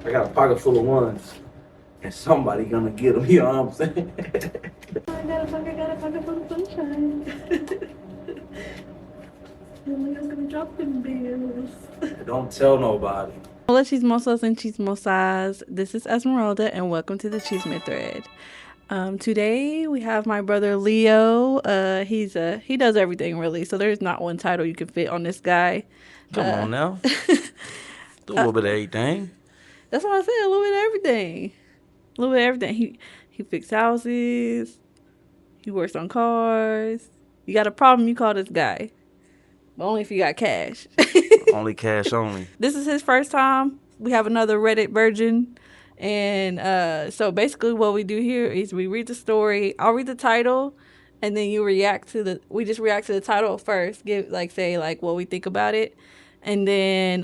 I got a pocket full of ones, and somebody gonna get them. You know what I'm saying? I got a pocket full of sunshine. Leo's gonna drop them bills. Don't tell nobody. Hola, chismosos and chismosas. This is Esmeralda, and welcome to the Chisme Thread. Today we have my brother Leo. He does everything really, so there's not one title you can fit on this guy. Come Uh, on now, do a little bit of everything. that's what I said. A little bit of everything. A little bit of everything. He fixes houses. He works on cars. You got a problem? You call this guy. But only if you got cash. Only cash only. This is his first time. We have another Reddit virgin. And so basically what we do here is we read the story. I'll read the title and then we just react to the title first. Say what we think about it. And then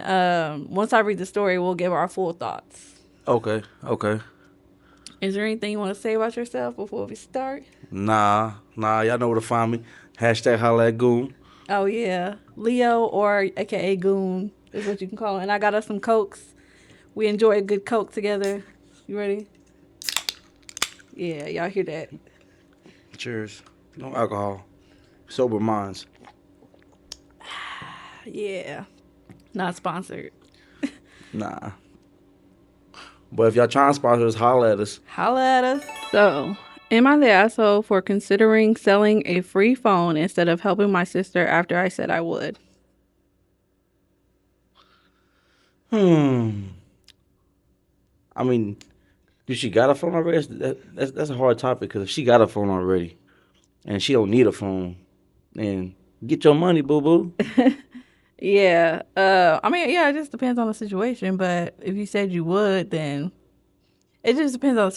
once I read the story, we'll give our full thoughts. Okay. Is there anything you want to say about yourself before we start? Nah. Y'all know where to find me. Hashtag holla at Goon. Oh, yeah. Leo, or a.k.a. Goon, is what you can call it. And I got us some Cokes. We enjoy a good Coke together. You ready? Yeah, y'all hear that? Cheers. No alcohol. Sober minds. Yeah. Not sponsored. Nah. But if y'all trying to sponsor us, holla at us. Holla at us. So, am I the asshole for considering selling a free phone instead of helping my sister after I said I would? I mean, if she got a phone already, that's a hard topic, because if she got a phone already and she don't need a phone, then get your money, boo-boo. Yeah. It just depends on the situation. But if you said you would, then it just depends on the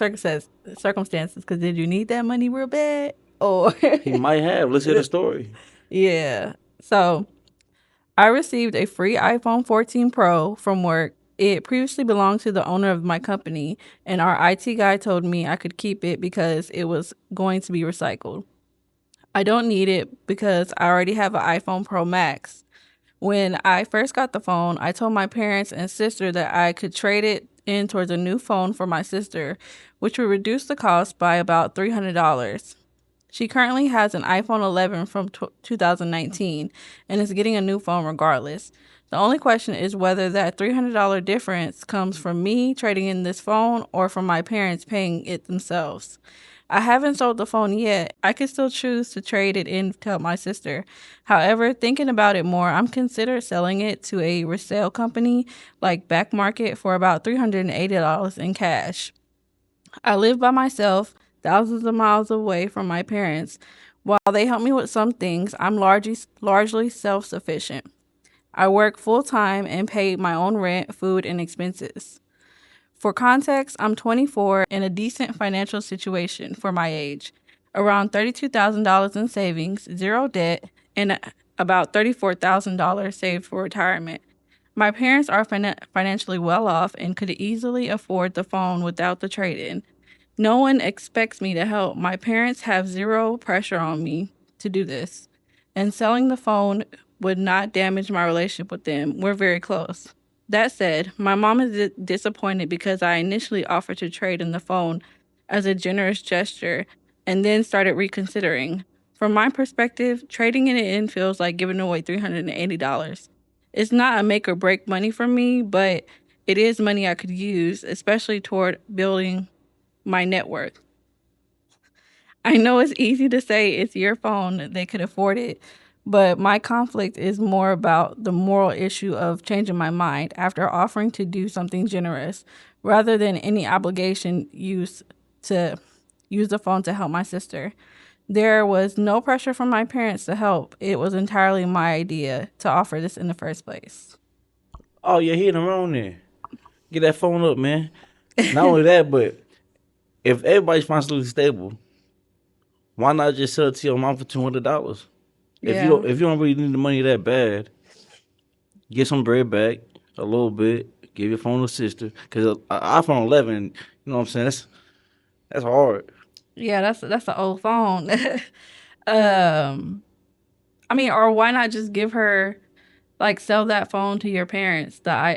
circumstances. Because did you need that money real bad? Or He might have. Let's hear the story. Yeah. So I received a free iPhone 14 Pro from work. It previously belonged to the owner of my company, and our IT guy told me I could keep it because it was going to be recycled. I don't need it because I already have an iPhone Pro Max. When I first got the phone, I told my parents and sister that I could trade it in towards a new phone for my sister, which would reduce the cost by about $300. She currently has an iPhone 11 from 2019 and is getting a new phone regardless. The only question is whether that $300 difference comes from me trading in this phone or from my parents paying it themselves. I haven't sold the phone yet. I could still choose to trade it in to help my sister. However, thinking about it more, I'm considering selling it to a resale company like Back Market for about $380 in cash. I live by myself, thousands of miles away from my parents. While they help me with some things, I'm largely self-sufficient. I work full-time and pay my own rent, food, and expenses. For context, I'm 24 in a decent financial situation for my age, around $32,000 in savings, zero debt, and about $34,000 saved for retirement. My parents are financially well off and could easily afford the phone without the trade-in. No one expects me to help. My parents have zero pressure on me to do this, and selling the phone would not damage my relationship with them. We're very close. That said, my mom is disappointed because I initially offered to trade in the phone as a generous gesture and then started reconsidering. From my perspective, trading it in feels like giving away $380. It's not a make or break money for me, but it is money I could use, especially toward building my net worth. I know it's easy to say it's your phone, they could afford it, but my conflict is more about the moral issue of changing my mind after offering to do something generous rather than any obligation to use the phone to help my sister. There was no pressure from my parents to help. It was entirely my idea to offer this in the first place. Oh, yeah, he in the wrong there. Get that phone up, man. Not only that, but if everybody's financially stable, why not just sell it to your mom for $200? Yeah. If you don't really need the money that bad, get some bread back a little bit. Give your phone to sister, because an iPhone 11, you know what I'm saying? That's hard. Yeah, that's an old phone. Or why not just give her like sell that phone to your parents.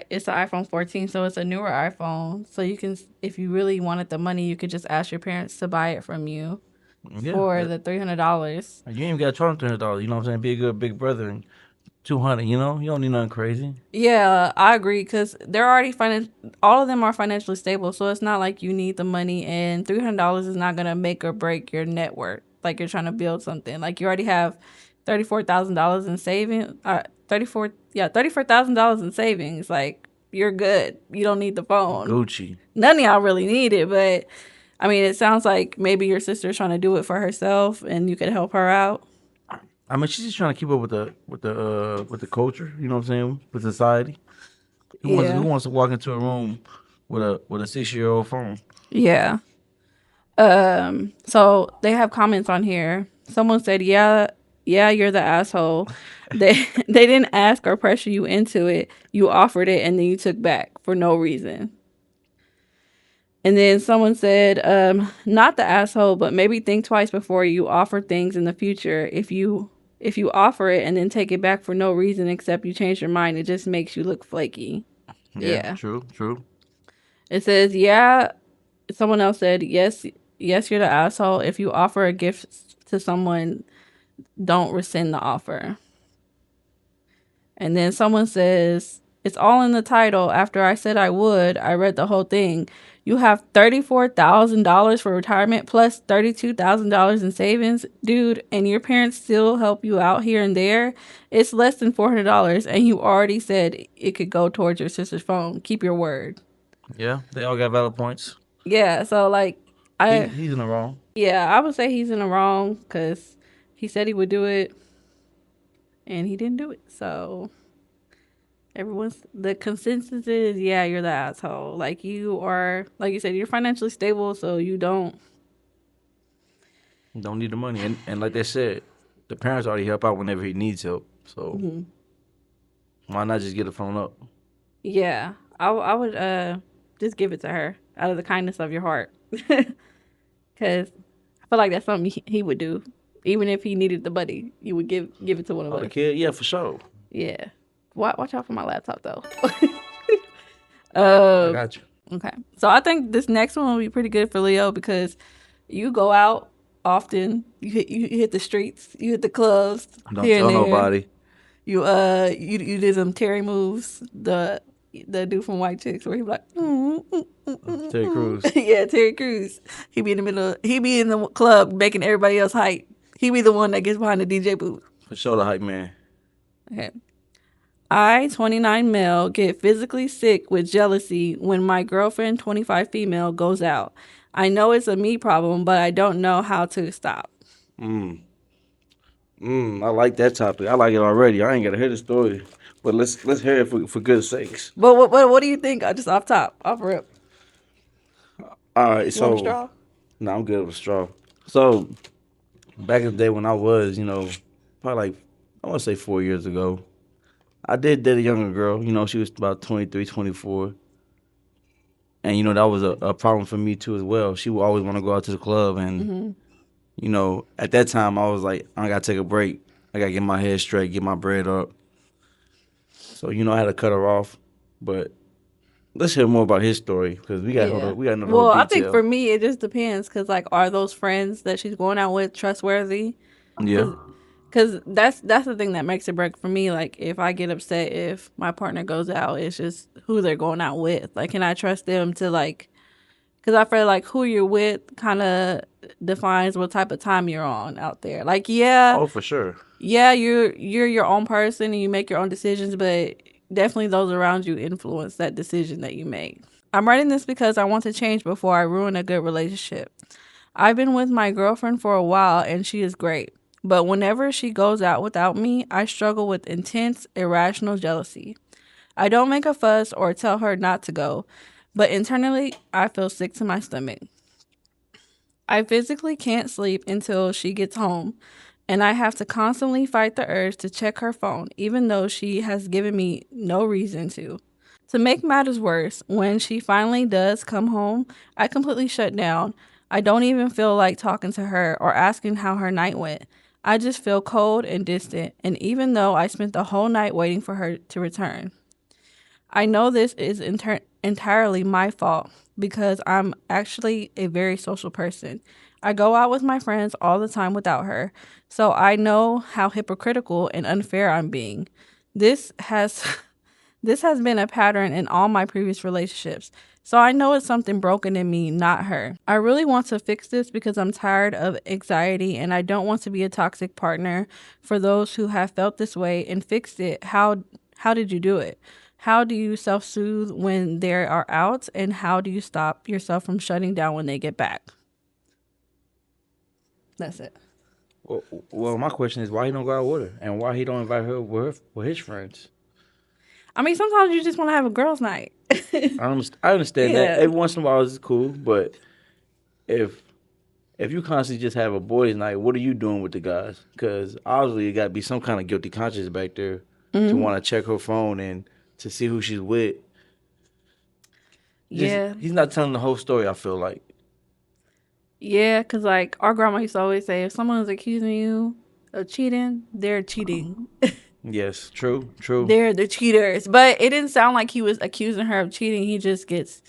It's the iPhone 14, so it's a newer iPhone. So you can, if you really wanted the money, you could just ask your parents to buy it from you Yeah, for the $300. you ain't even got to charge them $300. You know what I'm saying? Be a good big brother and 200. You know, you don't need nothing crazy. Yeah, I agree because they're already all of them are financially stable, so it's not like you need the money. And $300 is not gonna make or break your net worth. Like you're trying to build something. Like you already have $34,000 in savings. 34,000 in savings. Like you're good. You don't need the phone. Gucci. None of y'all really need it, but I mean, it sounds like maybe your sister's trying to do it for herself, and you could help her out. I mean, she's just trying to keep up with the culture. You know what I'm saying? With society. Who Yeah, wants to walk into a room with a 6-year-old phone? yeah. So they have comments on here. Someone said, "Yeah, yeah, you're the asshole. They didn't ask or pressure you into it. You offered it and then you took back for no reason." And then someone said, "Not the asshole, but maybe think twice before you offer things in the future. If you offer it and then take it back for no reason except you change your mind, it just makes you look flaky." Yeah, Yeah. true. It says, "Yeah." Someone else said, "Yes, yes, you're the asshole. If you offer a gift to someone, don't rescind the offer." And then someone says, "It's all in the title. After I said I would, I read the whole thing. You have $34,000 for retirement plus $32,000 in savings, dude, and your parents still help you out here and there. It's less than $400, and you already said it could go towards your sister's phone. Keep your word." Yeah, they all got valid points. Yeah, so like, He's in the wrong. yeah, I would say he's in the wrong because he said he would do it and he didn't do it. So the consensus is, yeah, you're the asshole. Like you are, like you said, you're financially stable, so you don't. Don't need the money, and like they said, the parents already help out whenever he needs help. So why not just get the phone up? Yeah, I would just give it to her out of the kindness of your heart, because I feel like that's something he would do. Even if he needed the money, you would give it to one of Oh, us. the kid, yeah, for sure. Yeah. Watch out for my laptop though. I got you. Okay. So I think this next one will be pretty good for Leo because you go out often. You hit the streets. You hit the clubs Don't here and tell there. nobody. You did some Terry moves. The dude from White Chicks where he be like, Terry Crews. yeah, Terry Crews. He be in the middle. He be in the club making everybody else hype. He be the one that gets behind the DJ booth. For sure, the hype man. Okay. I, 29 male, get physically sick with jealousy when my girlfriend, 25 female, goes out. I know it's a me problem, but I don't know how to stop. I like that topic. I like it already. I ain't gotta hear the story, but let's hear it for good sakes. But what do you think? Just off top, off rip. All right, You want a so straw? no, I'm good with straw. So back in the day when I was, probably like I want to say 4 years ago, I did date a younger girl. She was about 23, 24. And that was a problem for me too as well. She would always want to go out to the club, and at that time I was like, I gotta take a break. I gotta get my head straight, get my bread up. So I had to cut her off. But let's hear more about his story because we got Yeah. we got another Well, whole I think detail. for me it just depends because like, are those friends that she's going out with trustworthy? Yeah. Because that's the thing that makes it break for me. Like, if I get upset if my partner goes out, it's just who they're going out with. Like, can I trust them to like? Because I feel like who you're with kind of defines what type of time you're on out there. Like, yeah, Oh, for sure. yeah, you're your own person and you make your own decisions, but definitely those around you influence that decision that you make. I'm writing this because I want to change before I ruin a good relationship. I've been with my girlfriend for a while and she is great. But whenever she goes out without me, I struggle with intense, irrational jealousy. I don't make a fuss or tell her not to go, but internally, I feel sick to my stomach. I physically can't sleep until she gets home, and I have to constantly fight the urge to check her phone, even though she has given me no reason to. To make matters worse, when she finally does come home, I completely shut down. I don't even feel like talking to her or asking how her night went. I just feel cold and distant, and even though I spent the whole night waiting for her to return, I know this is entirely my fault because I'm actually a very social person. I go out with my friends all the time without her, so I know how hypocritical and unfair I'm being. This has this has been a pattern in all my previous relationships. So I know it's something broken in me, not her. I really want to fix this because I'm tired of anxiety and I don't want to be a toxic partner. For those who have felt this way and fixed it, how did you do it? How do you self-soothe when they are out, and how do you stop yourself from shutting down when they get back? That's it. Well, well, my question is why he don't go out with her, and why he don't invite her with his friends. I mean, sometimes you just want to have a girls' night. I understand that Yeah. every once in a while it's cool, but if if you constantly just have a boys' night, what are you doing with the guys? Because obviously, it got to be some kind of guilty conscience back there to Hmm. want to check her phone and to see who she's with. Just Yeah. he's not telling the whole story. I feel like Yeah, because like our grandma used to always say, if someone is accusing you of cheating, they're cheating. yes, true, true. They're the cheaters. But it didn't sound like he was accusing her of cheating. He just gets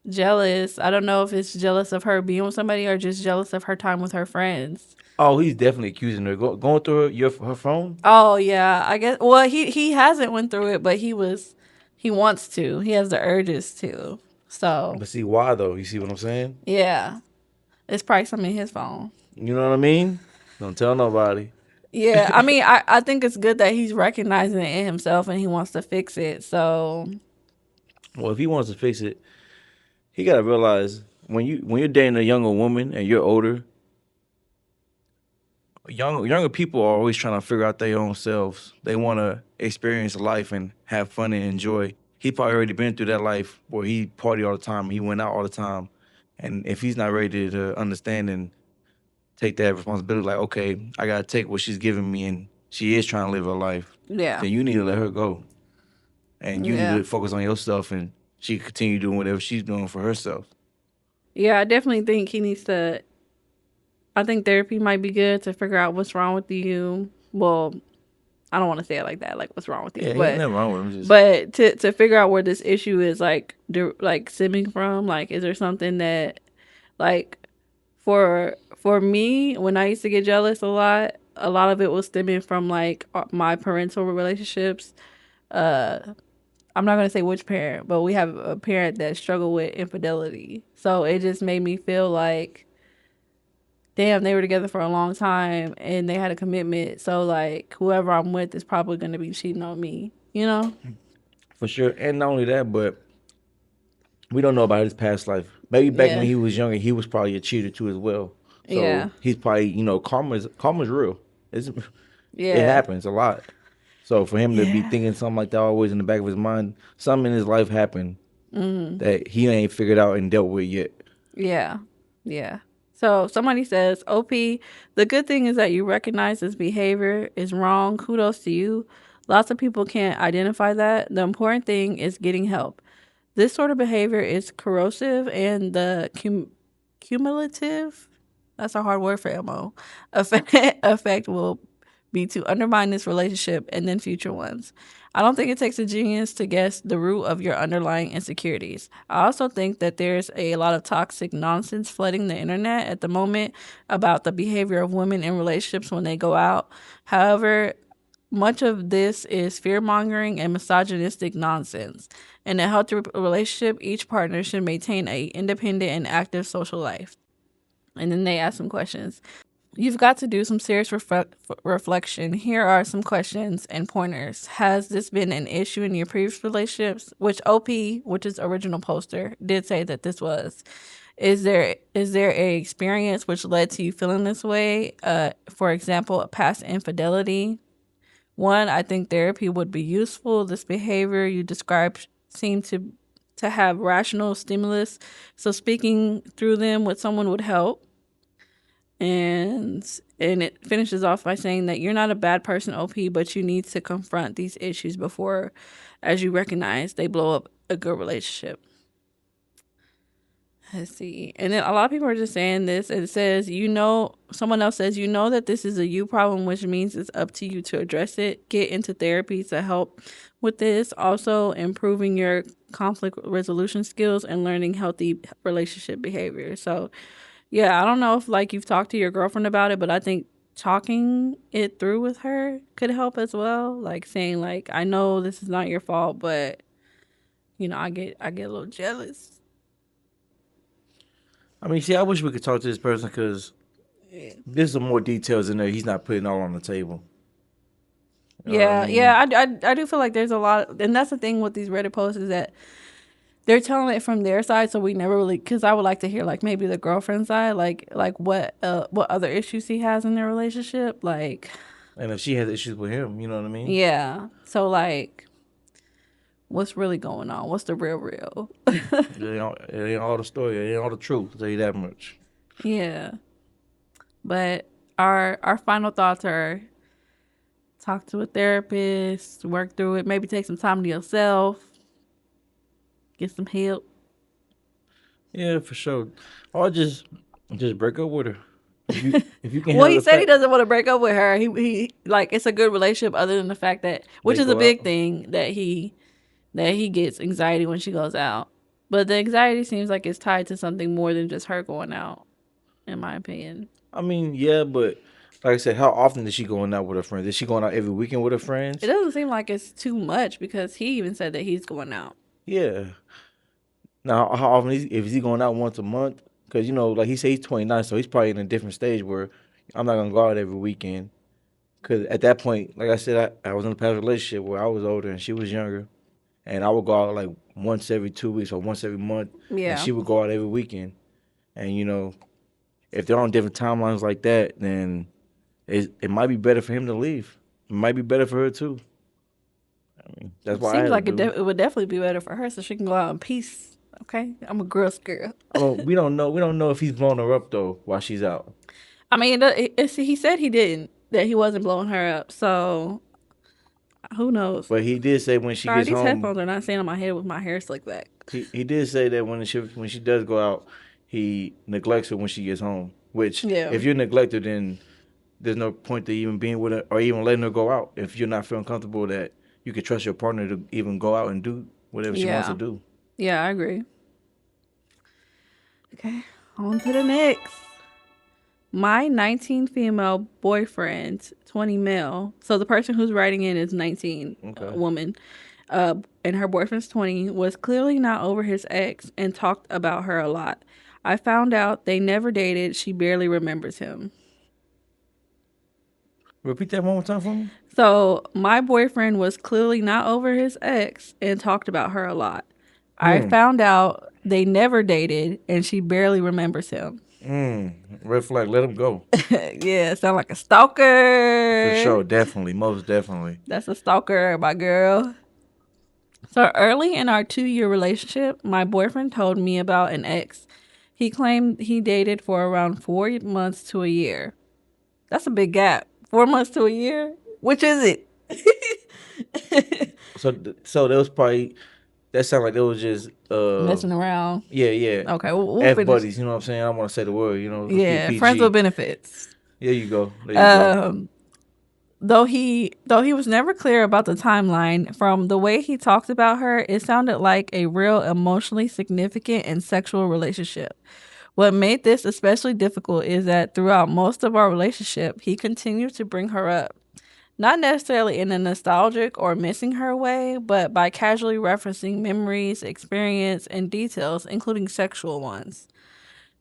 jealous. I don't know if it's jealous of her being with somebody or just jealous of her time with her friends. Oh, he's definitely accusing her. Going through her phone. Oh yeah, I guess. Well, he hasn't went through it, but he wants to. He has the urges to. So But see why though? You see what I'm saying? yeah, it's probably something in his phone. You know what I mean? Don't tell nobody. Yeah, I mean, I think it's good that he's recognizing it in himself and he wants to fix it. So Well, if he wants to fix it, he gotta realize when you're dating a younger woman and you're older, younger people are always trying to figure out their own selves. They want to experience life and have fun and enjoy. He probably already been through that life where he party all the time, he went out all the time, and if he's not ready to understand and take that responsibility, like okay, I gotta take what she's giving me, and she is trying to live her life, yeah, then you need to let her go, and you need yeah, to focus on yourself, and she can continue doing whatever she's doing for herself. yeah. I definitely think he needs to. I think therapy might be good to figure out what's wrong with you. Well, I don't want to say it like that, like what's wrong with you, Yeah, he ain't nothing wrong with him. Just but to figure out where this issue is like stemming from. Like, is there something that like for me when I used to get jealous a lot of it was stemming from like my parental relationships. Uh, I'm not gonna say which parent, but we have a parent that struggled with infidelity, so it just made me feel like damn, they were together for a long time and they had a commitment. So like whoever I'm with is probably gonna be cheating on me. You know? for sure, and not only that, but we don't know about his past life. Maybe back when Yeah. he was younger, he was probably a cheater too as well. So Yeah. he's probably, karma's real. It Yeah. happens a lot. So for him to be Yeah. thinking something like that always in the back of his mind, something in his life happened that he ain't figured out and dealt with yet. Yeah. Yeah. So somebody says, OP, the good thing is that you recognize this behavior is wrong. Kudos to you. Lots of people can't identify that. The important thing is getting help. This sort of behavior is corrosive and the cumulative, that's a hard word for MO, effect will be to undermine this relationship and then future ones. I don't think it takes a genius to guess the root of your underlying insecurities. I also think that there's a lot of toxic nonsense flooding the internet at the moment about the behavior of women in relationships when they go out. However, much of this is fear mongering and misogynistic nonsense. In a healthy relationship, each partner should maintain a independent and active social life. And then they ask some questions. You've got to do some serious reflection. Here are some questions and pointers. Has this been an issue in your previous relationships? Which OP, which is original poster, did say that this was. Is there a experience which led to you feeling this way? For example, a past infidelity. One, I think therapy would be useful. This behavior you described seemed to have rational stimulus, so speaking through them with someone would help. And it finishes off by saying that you're not a bad person, OP, but you need to confront these issues before, as you recognize, they blow up a good relationship. Let's see. And then a lot of people are just saying this. It says, someone else says, that this is a you problem, which means it's up to you to address it. Get into therapy to help with this. Also, improving your conflict resolution skills and learning healthy relationship behavior. So, yeah, I don't know if like you've talked to your girlfriend about it, but I think talking it through with her could help as well. Like saying like, I know this is not your fault, but I get a little jealous. I mean, see, I wish we could talk to this person because Yeah. there's some more details in there. He's not putting all on the table. You know what I Yeah, mean? yeah, I do feel like there's a lot, and that's the thing with these Reddit posts is that they're telling it from their side, so we never really. Because I would like to hear like maybe the girlfriend side, like what other issues he has in their relationship, like And if she has issues with him, you know what I mean? yeah. So like, what's really going on? What's the real? It ain't all the story. It ain't all the truth. I'll tell you that much. Yeah, but our final thoughts are talk to a therapist, work through it, maybe take some time to yourself, get some help. Yeah, for sure. Or just break up with her. If you can Well, handle he the said he fact doesn't want to break up with her. He like it's a good relationship, other than the fact that, which they is a go out. big thing, that he gets anxiety when she goes out. But the anxiety seems like it's tied to something more than just her going out, in my opinion. I mean, yeah, but like I said, how often is she going out with her friends? Is she going out every weekend with her It friends? doesn't seem like it's too much because he even said that he's going out. Yeah. Now, how often is he going out once a month? Because like he said, he's 29, so he's probably in a different stage where I'm not gonna go out every weekend. Because at that point, like I said, I was in a past relationship where I was older and she was younger, and I would go out like once every 2 weeks or once every month, and Yeah, she would go out every weekend. And if they're on different timelines like that, then it might be better for him to leave. It might be better for her too. I mean, that's it what I seems had to like it. do. It would definitely be better for her, so she can go out in peace. Okay, I'm a girl's girl. I mean, we don't know. We don't know if he's blowing her up though while she's out. I mean, he said he didn't, that he wasn't blowing her up. So who knows? But he did say when she Sorry, gets these home, headphones are not staying on my head with my hair slicked back. he did say that when she does go out, he neglects her when she gets home. Which, Yeah, if you're neglected, then there's no point to even being with her or even letting her go out if you're not feeling comfortable that you can trust your partner to even go out and do whatever she wants to yeah, do. yeah. I agree. Okay, on to the next. My 19 female boyfriend, 20 male. So the person who's writing in is 19, Okay. woman. And her boyfriend's 20, was clearly not over his ex and talked about her a lot. I found out they never dated. She barely remembers him. Repeat that one more time for me. So my boyfriend was clearly not over his ex and talked about her a lot. I Hmm. found out they never dated and she barely remembers him. Red flag. Let him go. Yeah, sound like a For stalker. sure. Definitely. Most definitely. That's a stalker, my girl. So early in our 2-year relationship, my boyfriend told me about an ex. He claimed he dated for around 4 months to a year. That's a big gap. 4 months to a year? Which is it? So that was probably that sounded like it was just Messing around. yeah, yeah. Okay, we'll F finish. buddies, you know what I'm saying? I don't want to say the word, let's keep it Yeah, friends with PG. benefits. There you go. There you go. Um, though he was never clear about the timeline, from the way he talked about her, it sounded like a real emotionally significant and sexual relationship. What made this especially difficult is that throughout most of our relationship, he continued to bring her up. Not necessarily in a nostalgic or missing her way, but by casually referencing memories, experience, and details, including sexual ones.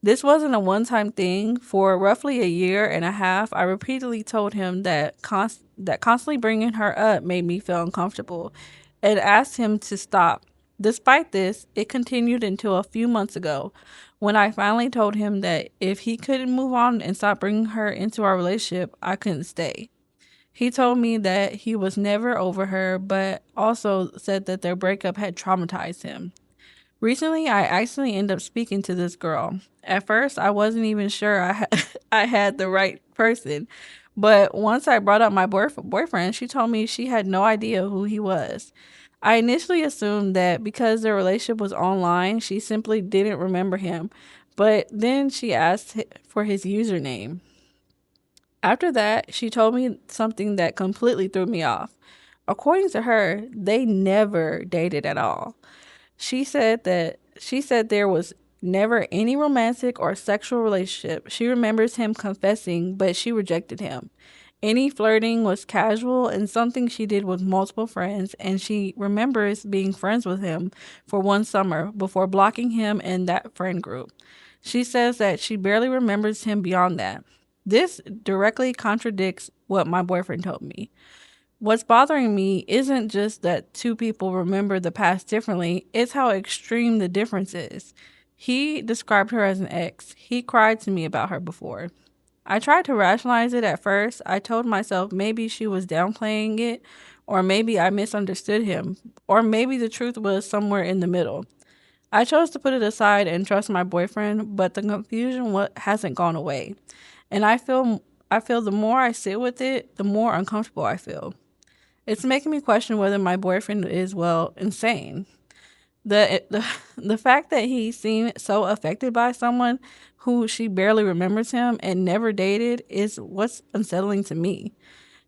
This wasn't a one time thing. For roughly a year and a half, I repeatedly told him that constantly bringing her up made me feel uncomfortable and asked him to stop. Despite this, it continued until a few months ago when I finally told him that if he couldn't move on and stop bringing her into our relationship, I couldn't stay. He told me that he was never over her, but also said that their breakup had traumatized him. Recently, I actually ended up speaking to this girl. At first, I wasn't even sure I had the right person. But once I brought up my boyfriend, she told me she had no idea who he was. I initially assumed that because their relationship was online, she simply didn't remember him. But then she asked for his username. After that, she told me something that completely threw me off. According to her, they never dated at all. She said there was never any romantic or sexual relationship. She remembers him confessing, but she rejected him. Any flirting was casual and something she did with multiple friends, and she remembers being friends with him for one summer before blocking him in that friend group. She says that she barely remembers him beyond that. This directly contradicts what my boyfriend told me. What's bothering me isn't just that two people remember the past differently, it's how extreme the difference is. He described her as an ex. He cried to me about her before. I tried to rationalize it at first. I told myself maybe she was downplaying it, or maybe I misunderstood him, or maybe the truth was somewhere in the middle. I chose to put it aside and trust my boyfriend, but the confusion hasn't gone away. And I feel the more I sit with it, the more uncomfortable I feel. It's making me question whether my boyfriend is, well, insane. The fact that he seemed so affected by someone who she barely remembers him and never dated is what's unsettling to me.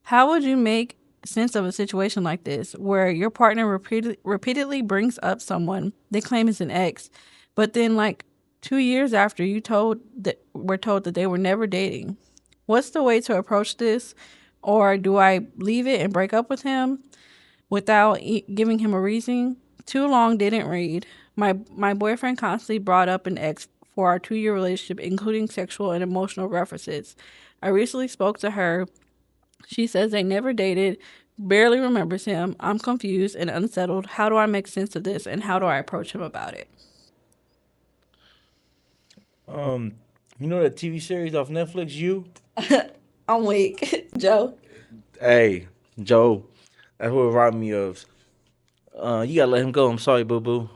How would you make sense of a situation like this where your partner repeatedly brings up someone they claim is an ex, but then like 2 years after we're told that they were never dating? What's the way to approach this? Or do I leave it and break up with him without giving him a reason? Too long didn't read. My boyfriend constantly brought up an ex for our 2 year relationship, including sexual and emotional references. I recently spoke to her. She says they never dated, barely remembers him. I'm confused and unsettled. How do I make sense of this and how do I approach him about it? Um, you know that TV series off Netflix, You? I'm weak, Joe. Hey, Joe, that's what it reminded me of. You gotta let him go. I'm sorry, boo boo.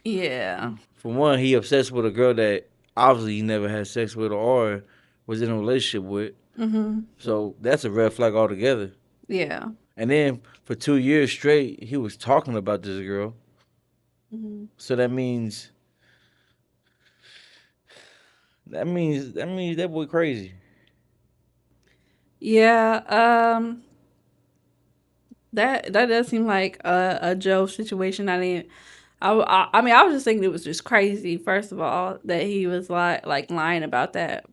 Yeah. For one, he obsessed with a girl that obviously he never had sex with or was in a relationship with. Mhm. So that's a red flag altogether. Yeah. And then for 2 years straight, he was talking about this girl. Mhm. So that means that boy crazy. Yeah. That does seem like a Joe situation. I didn't. I mean, I was just thinking it was just crazy. First of all, that he was like lying about that.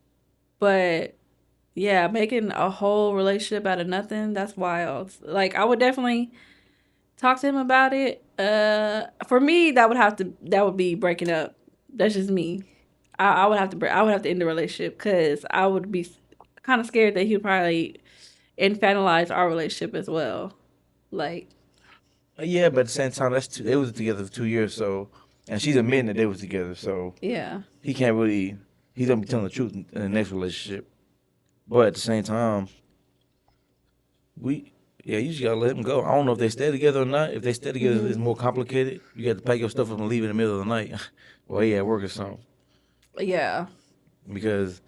But yeah, making a whole relationship out of nothing, that's wild. Like I would definitely talk to him about it. For me, that would be breaking up. That's just me. I would have to end the relationship because I would be kind of scared that he'd probably infantilize our relationship as well. Like, Yeah, but at the same time, they was together for 2 years. So, and she's admitting that they was together. So yeah. he can't really. He's gonna be telling the truth in the next relationship. But at the same time, we yeah, you just gotta let them go. I don't know if they stay together or not. If they stay together, it's more complicated. You got to pack your stuff up and leave in the middle of the night. Well, he at work or something. Yeah. Because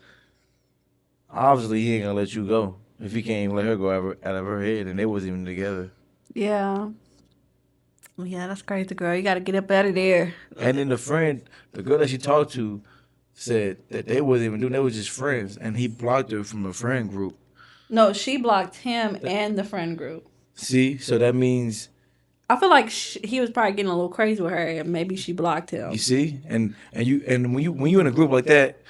obviously he ain't gonna let you go if he can't even let her go out of her head, and they wasn't even together. Yeah. Yeah, that's crazy, girl. You got to get up out of there. And then the girl that she talked to, said that they wasn't even doing. They was just friends, and he blocked her from a friend group. No, she blocked him and the friend group. See, so that means I feel like he was probably getting a little crazy with her, and maybe she blocked him. you see, and when you in a group like that,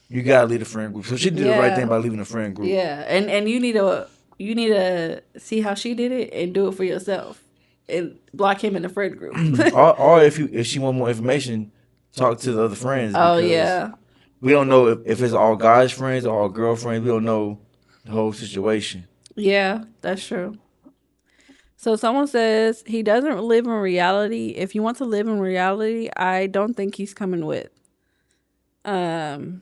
you gotta leave the friend group. So she did the right thing Yeah. by leaving the friend group. Yeah, and you need to see how she did it and do it for yourself, and block him in the friend group. or if she want more information, talk to the other friends Oh because yeah, we don't know if it's all guys' friends or all girlfriends. We don't know the whole situation. yeah, that's true. So someone says he doesn't live in reality. If you want to live in reality, I don't think he's coming with. Um,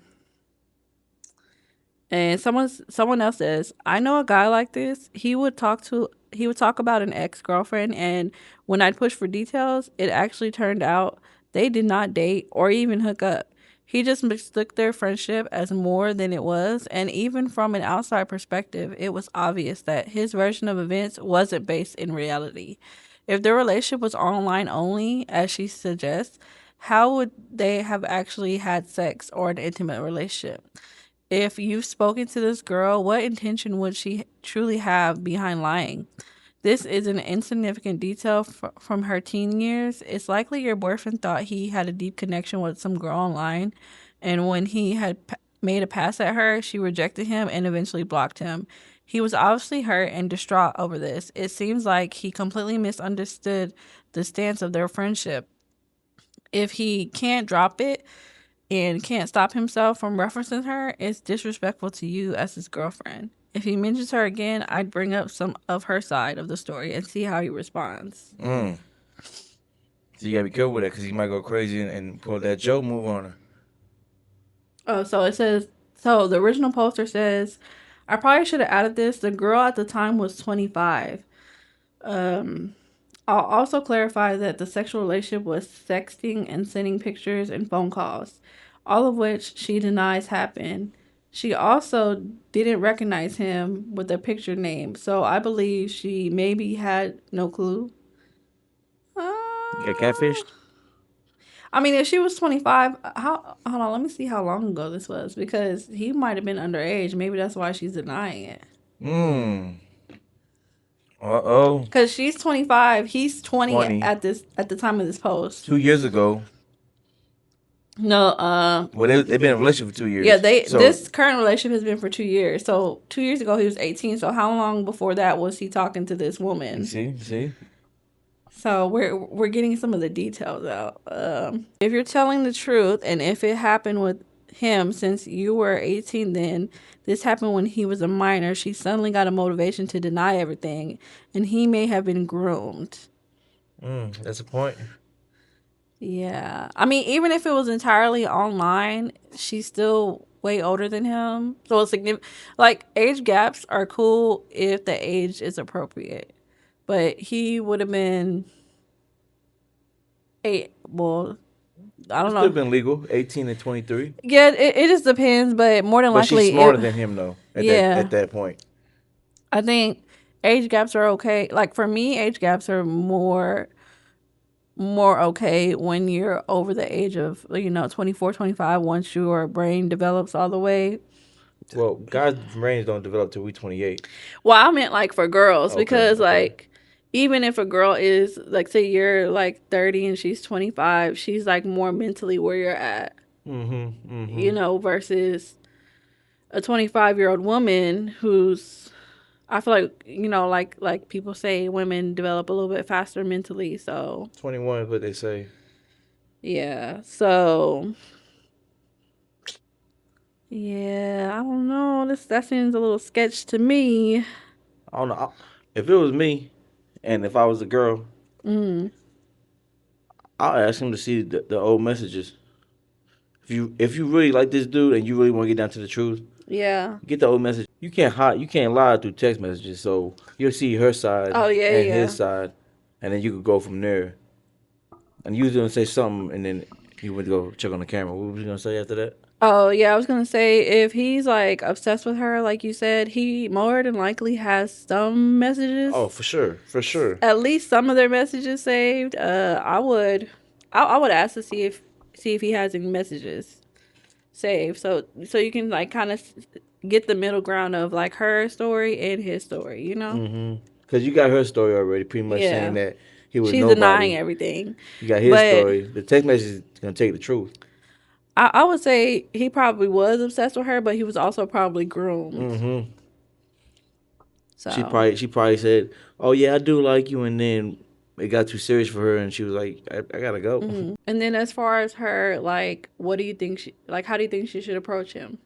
And someone else says, I know a guy like this. He would talk about an ex-girlfriend, and when I'd push for details, it actually turned out they did not date or even hook up. He just mistook their friendship as more than it was, and even from an outside perspective, it was obvious that his version of events wasn't based in reality. If their relationship was online only, as she suggests, how would they have actually had sex or an intimate relationship? If you've spoken to this girl, what intention would she truly have behind lying? This is an insignificant detail from her teen years. It's likely your boyfriend thought he had a deep connection with some girl online, and when he had made a pass at her, she rejected him and eventually blocked him. He was obviously hurt and distraught over this. It seems like he completely misunderstood the stance of their friendship. If he can't drop it and can't stop himself from referencing her, it's disrespectful to you as his girlfriend. If he mentions her again, I'd bring up some of her side of the story and see how he responds. So you gotta be careful with that because he might go crazy and pull that Joe move on her. Oh, so it says, so the original poster says, I probably should have added this. The girl at the time was 25. I'll also clarify that the sexual relationship was sexting and sending pictures and phone calls, all of which she denies happened. She also didn't recognize him with a picture name, so I believe she maybe had no clue. You got catfished? I mean, if she was 25, how, hold on, let me see how long ago this was, because he might have been underage. Maybe that's why she's denying it. Uh-oh. Because she's 25, he's 20, 20. at the time of this post. 2 years ago. No, Well, they've been in a relationship for 2 years. yeah, So, this current relationship has been for 2 years. So 2 years ago he was 18. So how long before that was he talking to this woman? see? So we're getting some of the details out. If you're telling the truth, and if it happened with him since you were 18, then this happened when he was a minor. She suddenly got a motivation to deny everything, and he may have been groomed. That's a point. Yeah. I mean, even if it was entirely online, she's still way older than him. So it's significant. Like, age gaps are cool if the age is appropriate. But he would have been well, I don't It's still know. been legal, 18 and 23. Yeah, it just depends, but more than But likely. she's smarter than him, though, at that point. I think age gaps are okay. Like, for me, age gaps are more okay when you're over the age of 24, 25, once your brain develops all the way. Well, guys' brains don't develop till we 28. Well, I meant like for girls, Okay, because okay. like, even if a girl is like, say you're like 30 and she's 25, she's like more mentally where you're at. Versus a 25-year-old woman who's, I feel like, like people say women develop a little bit faster mentally. So 21 is what they say. yeah. So yeah, I don't know. That seems a little sketch to me. I don't know. If it was me, and if I was a girl, I'll ask him to see the old messages. If you really like this dude and you really want to get down to the truth, Yeah. get the old message. You can't lie through text messages. So you'll see her side and his side, and then you could go from there. And you was gonna say something, and then you went to go check on the camera. What was you gonna say after that? Oh, yeah, I was going to say, if he's, like, obsessed with her, like you said, he more than likely has some messages. Oh, for sure. At least some of their messages saved. I would ask to see if he has any messages saved. So you can, like, kind of get the middle ground of, like, her story and his story, Because you got her story already, pretty much saying that he was She's nobody. denying everything. You got his story. The text message is going to tell you the truth. I would say he probably was obsessed with her, but he was also probably groomed. So she probably said, "Oh yeah, I do like you," and then it got too serious for her, and she was like, "I gotta go." And then as far as her, like, what do you think how do you think she should approach him?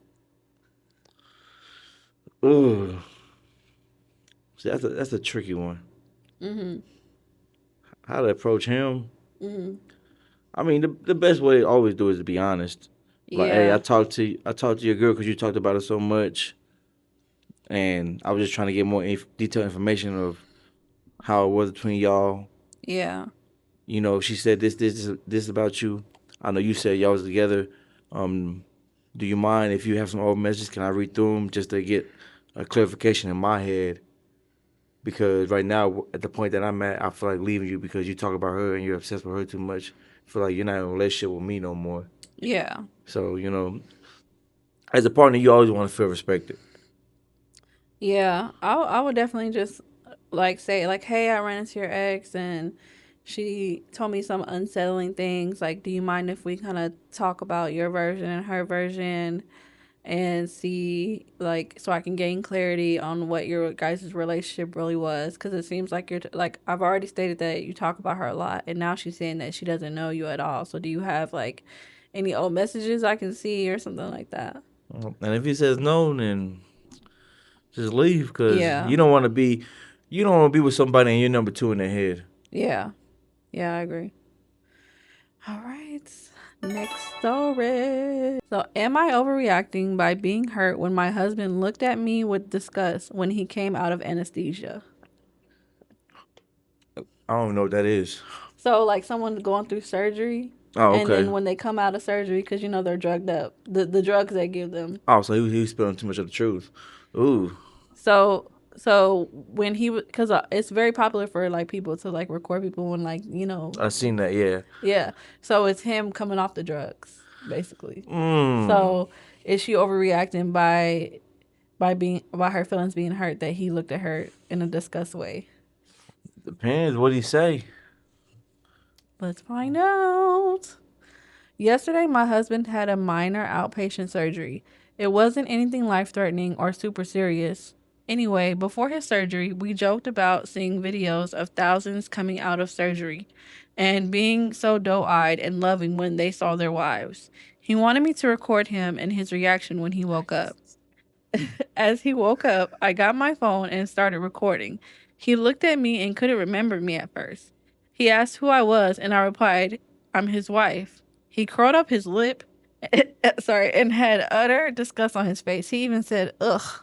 Ooh, see, that's a tricky one. How to approach him? I mean, the best way to always do is to be honest. Like, hey, I talked to your girl because you talked about her so much, and I was just trying to get more detailed information of how it was between y'all. Yeah. She said this about you. I know you said y'all was together. Do you mind if you have some old messages? Can I read through them just to get a clarification in my head? because right now at the point that I'm at, I feel like leaving you because you talk about her and you're obsessed with her too much. I feel like you're not in a relationship with me no more. Yeah. So as a partner, you always want to feel respected. Yeah. I would definitely just like say like, hey, I ran into your ex and she told me some unsettling things. Like, do you mind if we kind of talk about your version and her version and see, like, so I can gain clarity on what your guys' relationship really was? Because it seems like like, I've already stated that you talk about her a lot, and now she's saying that she doesn't know you at all. So, do you have, like, any old messages I can see or something like that? And if he says no, then just leave because Yeah. you don't want to be with somebody and you're number two in their head. Yeah. Yeah, I agree. All right. Next story. So, am I overreacting by being hurt when my husband looked at me with disgust when he came out of anesthesia? I don't even know what that is. So, like someone going through surgery, Oh, and okay. then when they come out of surgery, because they're drugged up, the drugs they give them. Oh, so he was spilling too much of the truth. Ooh, So when he was, because it's very popular for like people to like record people when like I seen that. Yeah. yeah. So it's him coming off the drugs basically. Mm. So is she overreacting by her feelings being hurt that he looked at her in a disgust way? Depends what he say. Let's find out. Yesterday, my husband had a minor outpatient surgery. It wasn't anything life threatening or super serious. Anyway, before his surgery, we joked about seeing videos of thousands coming out of surgery and being so doe eyed and loving when they saw their wives. He wanted me to record him and his reaction when he woke up. As he woke up, I got my phone and started recording. He looked at me and couldn't remember me at first. He asked who I was, and I replied, I'm his wife. He curled up his lip, sorry, and had utter disgust on his face. He even said, ugh.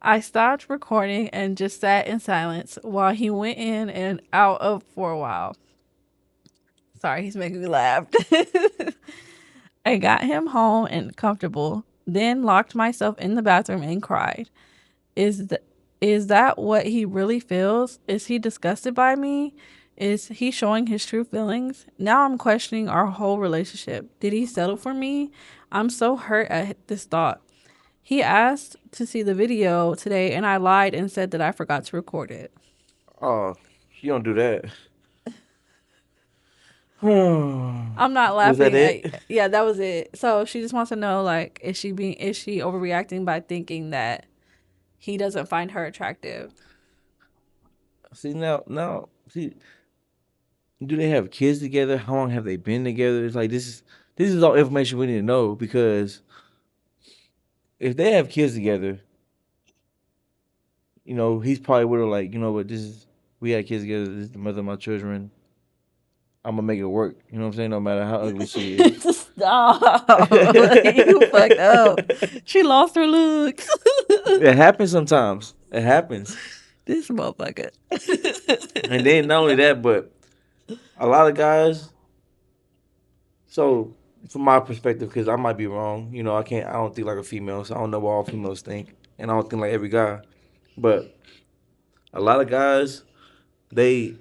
I stopped recording and just sat in silence while he went in and out of for a while. Sorry, he's making me laugh. I got him home and comfortable, then locked myself in the bathroom and cried. Is th- is that what he really feels? Is he disgusted by me? Is he showing his true feelings? Now I'm questioning our whole relationship. Did he settle for me? I'm so hurt at this thought. He asked to see the video today and I lied and said that I forgot to record it. Oh, you don't do that. I'm not Was that laughing it? at, yeah, that was it. So she just wants to know, like, is she overreacting by thinking that he doesn't find her attractive? See now, see, do they have kids together? How long have they been together? It's like this is all information we need to know because if they have kids together, he's probably with her like, what, this is we had kids together, this is the mother of my children. I'm gonna make it work. You know what I'm saying? No matter how ugly she is. Stop. You fucked up. She lost her looks. It happens sometimes. It happens. This motherfucker. And then not only that, but a lot of guys. So from my perspective, because I might be wrong, I don't think like a female, so I don't know what all females think, and I don't think like every guy, but a lot of guys, they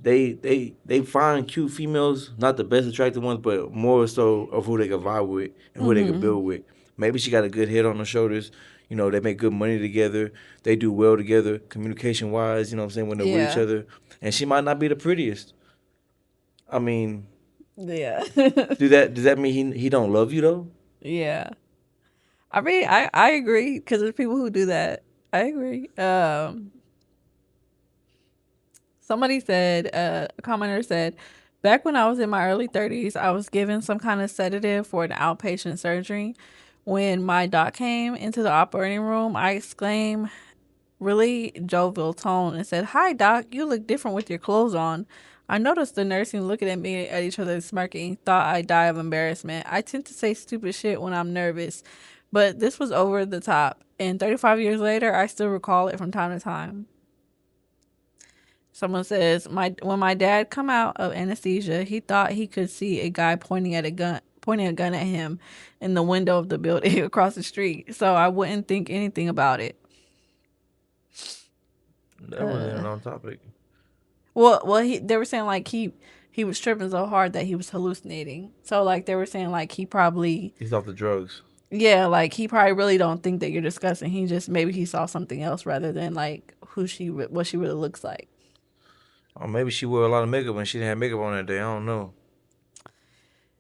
they find cute females, not the best attractive ones, but more so of who they can vibe with and who they can Mm-hmm. build with. Maybe she got a good head on her shoulders. They make good money together. They do well together, communication wise. You know what I'm saying, when they're with each Yeah. other. And she might not be the prettiest. I mean, Yeah. does that mean he don't love you though? Yeah. I mean, I agree because there's people who do that. I agree. Somebody said, a commenter said, back when I was in my early 30s, I was given some kind of sedative for an outpatient surgery. When my doc came into the operating room, I exclaimed, really jovial tone, and said, hi, doc, you look different with your clothes on. I noticed the nursing looking at me at each other smirking, thought I'd die of embarrassment. I tend to say stupid shit when I'm nervous, but this was over the top. And 35 years later, I still recall it from time to time. Someone says, when my dad come out of anesthesia, he thought he could see a guy pointing a gun at him in the window of the building across the street. So I wouldn't think anything about it. That wasn't even on topic. They were saying like he was tripping so hard that he was hallucinating. So like they were saying like he probably He's off the drugs. yeah, like he probably really don't think that you're disgusting. He just maybe he saw something else rather than like what she really looks like. Or maybe she wore a lot of makeup and she didn't have makeup on that day. I don't know.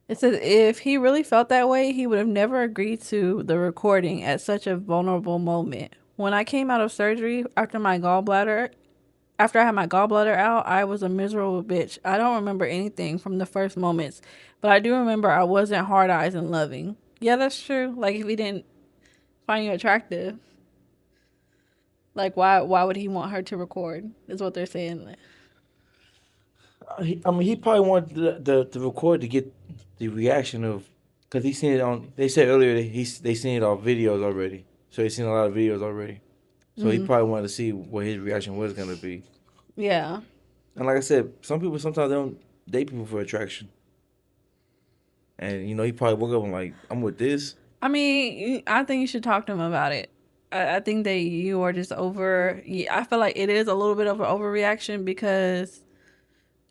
It says if he really felt that way, he would have never agreed to the recording at such a vulnerable moment. When I came out of surgery after I had my gallbladder out, I was a miserable bitch. I don't remember anything from the first moments, but I do remember I wasn't hard eyes and loving. Yeah, that's true. Like if he didn't find you attractive, like why would he want her to record? Is what they're saying. I mean, he probably wanted the record to get the reaction of, because he seen it on. They said earlier that they seen it on videos already, so he seen a lot of videos already. So he probably wanted to see what his reaction was gonna be. Yeah. And like I said, some people sometimes they don't date people for attraction. And he probably woke up and like, I'm with this. I mean, I think you should talk to him about it. I think that you are just over. Yeah, I feel like it is a little bit of an overreaction because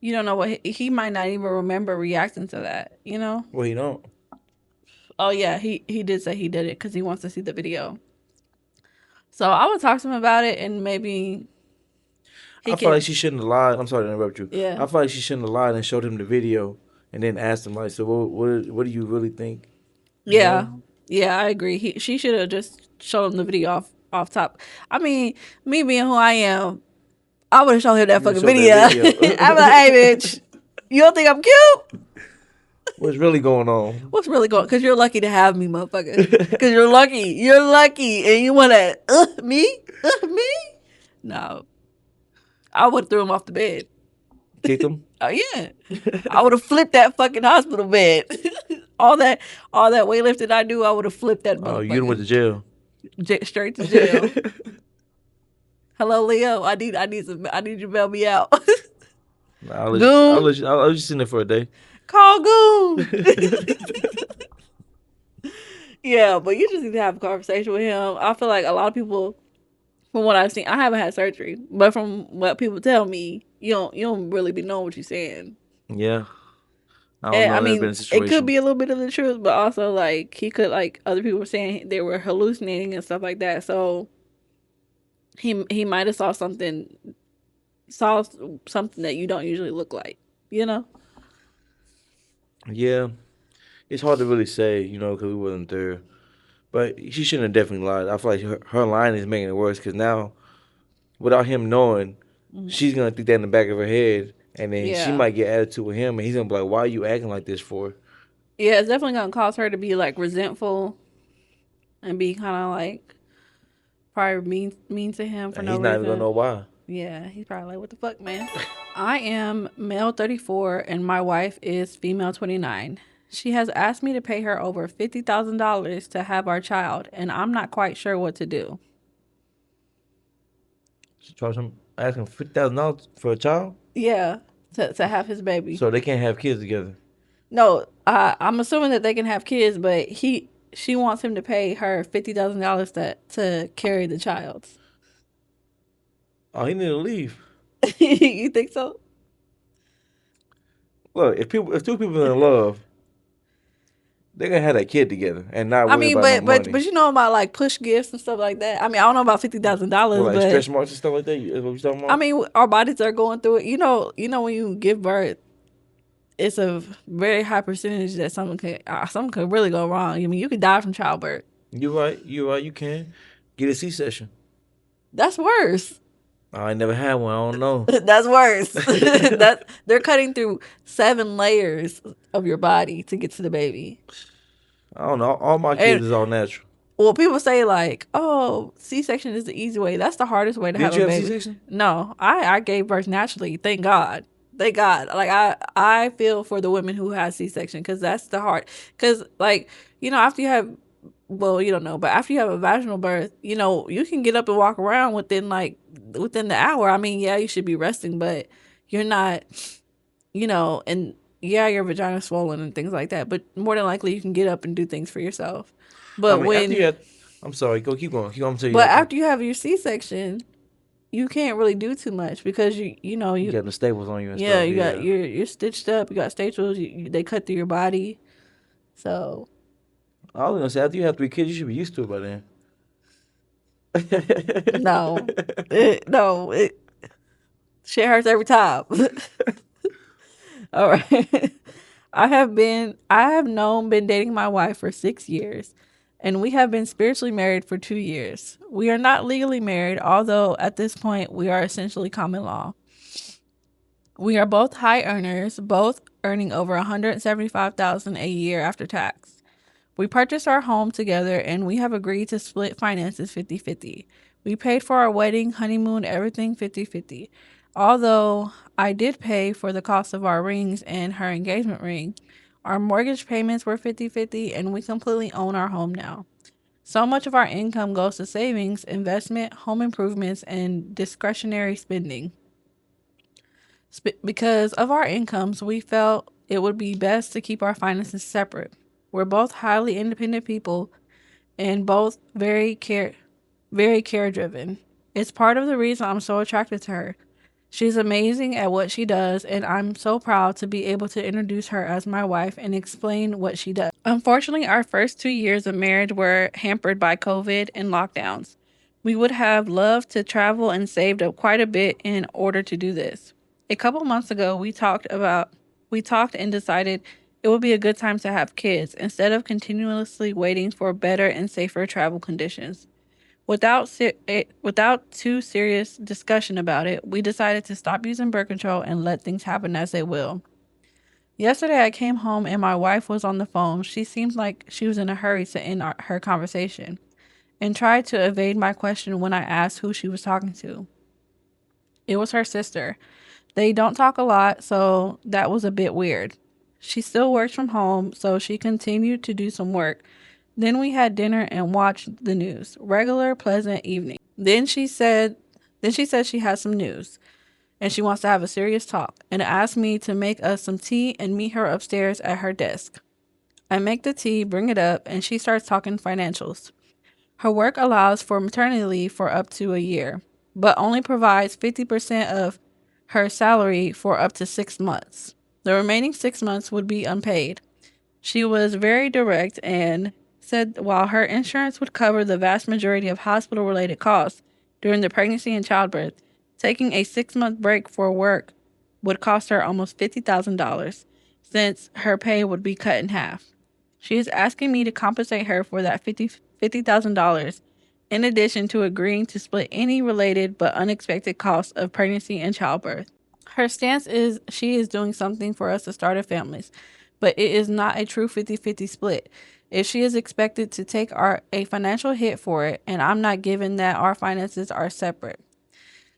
you don't know what he might not even remember reacting to that. You know? Well, he don't. Oh yeah, he did say he did it because he wants to see the video. So I would talk to him about it and maybe I feel like she shouldn't have lied. I'm sorry to interrupt you. Yeah. I feel like she shouldn't have lied and showed him the video and then asked him like, so what do you really think? Yeah. know? Yeah, I agree. She should have just showed him the video off top. I mean, me being who I am, I would have shown him that You would've fucking showed that video. video. I'm like, hey, bitch, you don't think I'm cute? What's really going on? What's really going? Because you're lucky to have me, motherfucker. Because you're lucky. You're lucky, and you want to me? Me? No, I would have threw him off the bed. Kicked him? Oh yeah, I would have flipped that fucking hospital bed. all that weightlifting I do, I would have flipped that Oh, motherfucker. you done went to jail. Straight to jail. Hello, Leo. I need you to bail me out. Nah, Goon. I'll let you sit there for a day. Call Goon. Yeah, but you just need to have a conversation with him. I feel like a lot of people, from what I've seen, I haven't had surgery, but from what people tell me, you don't really be knowing what you're saying. Yeah. I don't And know. I I've never been in mean, a situation. it could be a little bit of the truth, but also like he could like other people were saying they were hallucinating and stuff like that. So he might have saw something that you don't usually look like, you know? Yeah. It's hard to really say, because we wasn't there. But she shouldn't have definitely lied. I feel like her lying is making it worse because now, without him knowing, she's going to think that in the back of her head. And then she Yeah. might get attitude with him. And he's going to be like, why are you acting like this for? Yeah, it's definitely gonna cause her to be like resentful and be kind of like probably mean to him for And no he's reason. not even going to know why. Yeah, he's probably like, what the fuck, man? I am male 34 and my wife is female 29. She has asked me to pay her over $50,000 to have our child, and I'm not quite sure what to do. She charged him, asking $50,000 for a child? Yeah, to have his baby. So they can't have kids together. No, I'm assuming that they can have kids, but she wants him to pay her $50,000 to carry the child. Oh, he need to leave. You think so? Look, if two people are in love, they're gonna have that kid together and not I worry mean, about no money. but you know about like push gifts and stuff like that. I mean, I don't know about $50,000, Well, like but stretch marks and stuff like that. Is what you talking about? I mean, our bodies are going through it. You know when you give birth, it's a very high percentage that something could really go wrong. I mean, you could die from childbirth. You're right. You can get a C-section. That's worse. I ain't never had one. I don't know. That's worse. They're cutting through 7 layers of your body to get to the baby. I don't know. All my kids is all natural. Well, people say like, "Oh, C-section is the easy way." That's the hardest way to have a baby. Did you have C-section? No, I gave birth naturally. Thank God. Thank God. Like I feel for the women who have C-section because that's the hard. Because like after you have, well, you don't know, but after you have a vaginal birth, you can get up and walk around within the hour. I mean, yeah, you should be resting, but you're not, and yeah, your vagina's swollen and things like that. But more than likely, you can get up and do things for yourself. But I mean, I'm sorry. Keep going. I'm telling you. But after you have your C-section, you can't really do too much because you know You you got the staples on you and yeah stuff. you got Yeah. you're stitched up. You got staples. They cut through your body. So I was gonna say after you have 3 kids, you should be used to it by then. no, it shit hurts every time. All right. I have been dating my wife for 6 years, and we have been spiritually married for 2 years. We are not legally married, although at this point we are essentially common law. We are both high earners, both earning over 175,000 a year after tax. We purchased our home together and we have agreed to split finances 50-50. We paid for our wedding, honeymoon, everything 50-50. Although I did pay for the cost of our rings and her engagement ring, our mortgage payments were 50-50 and we completely own our home now. So much of our income goes to savings, investment, home improvements, and discretionary spending. Because of our incomes, we felt it would be best to keep our finances separate. We're both highly independent people and both very care driven. It's part of the reason I'm so attracted to her. She's amazing at what she does, and I'm so proud to be able to introduce her as my wife and explain what she does. Unfortunately, our first 2 years of marriage were hampered by COVID and lockdowns. We would have loved to travel and saved up quite a bit in order to do this. A couple months ago, we talked and decided it would be a good time to have kids instead of continuously waiting for better and safer travel conditions. Without too serious discussion about it, we decided to stop using birth control and let things happen as they will. Yesterday, I came home and my wife was on the phone. She seemed like she was in a hurry to end her conversation and tried to evade my question when I asked who she was talking to. It was her sister. They don't talk a lot, so that was a bit weird. She still works from home, so she continued to do some work. Then we had dinner and watched the news. Regular, pleasant evening. Then she said she has some news and she wants to have a serious talk and asked me to make us some tea and meet her upstairs at her desk. I make the tea, bring it up, and she starts talking financials. Her work allows for maternity leave for up to a year, but only provides 50% of her salary for up to 6 months. The remaining 6 months would be unpaid. She was very direct and said while her insurance would cover the vast majority of hospital related costs during the pregnancy and childbirth, taking a 6 month break for work would cost her almost $50,000 since her pay would be cut in half. She is asking me to compensate her for that $50,000 in addition to agreeing to split any related but unexpected costs of pregnancy and childbirth. Her stance is she is doing something for us to start a family, but it is not a true 50-50 split. If she is expected to take a financial hit for it, and I'm not given that our finances are separate.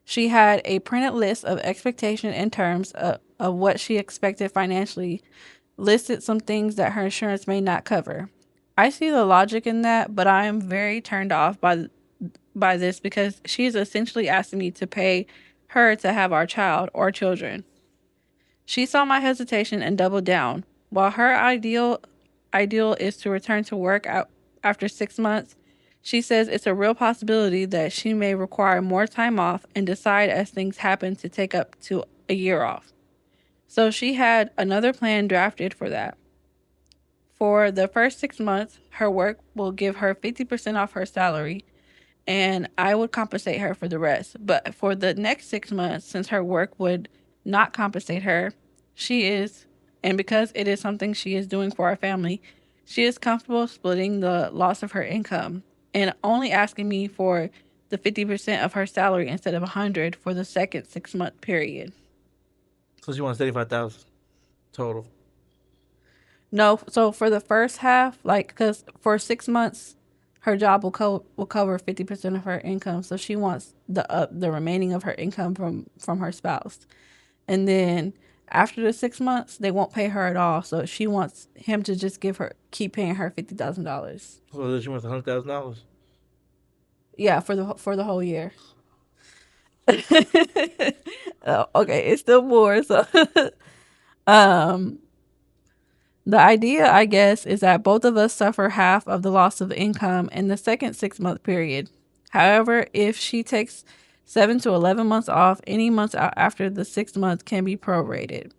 She had a printed list of expectation in terms of what she expected financially, listed some things that her insurance may not cover. I see the logic in that, but I am very turned off by this because she is essentially asking me to pay her to have our child or children. She saw my hesitation and doubled down. While her ideal is to return to work after 6 months, she says it's a real possibility that she may require more time off and decide as things happen to take up to a year off. So she had another plan drafted for that. For the first 6 months, her work will give her 50% off her salary, and I would compensate her for the rest. But for the next 6 months, since her work would not compensate her, she is, and because it is something she is doing for our family, she is comfortable splitting the loss of her income and only asking me for the 50% of her salary instead of 100 for the second 6 month period. So she wants 35,000 total. No, so for the first half, like, because for 6 months, her job will cover 50% of her income. So she wants the remaining of her income from her spouse, and then after the 6 months, they won't pay her at all. So she wants him to just keep paying her $50,000. So she wants $100,000. Yeah, for the whole year. Oh, okay, it's still more. So, um, the idea, I guess, is that both of us suffer half of the loss of income in the second 6 month period. However, if she takes 7 to 11 months off. Any months out after the 6 months can be prorated.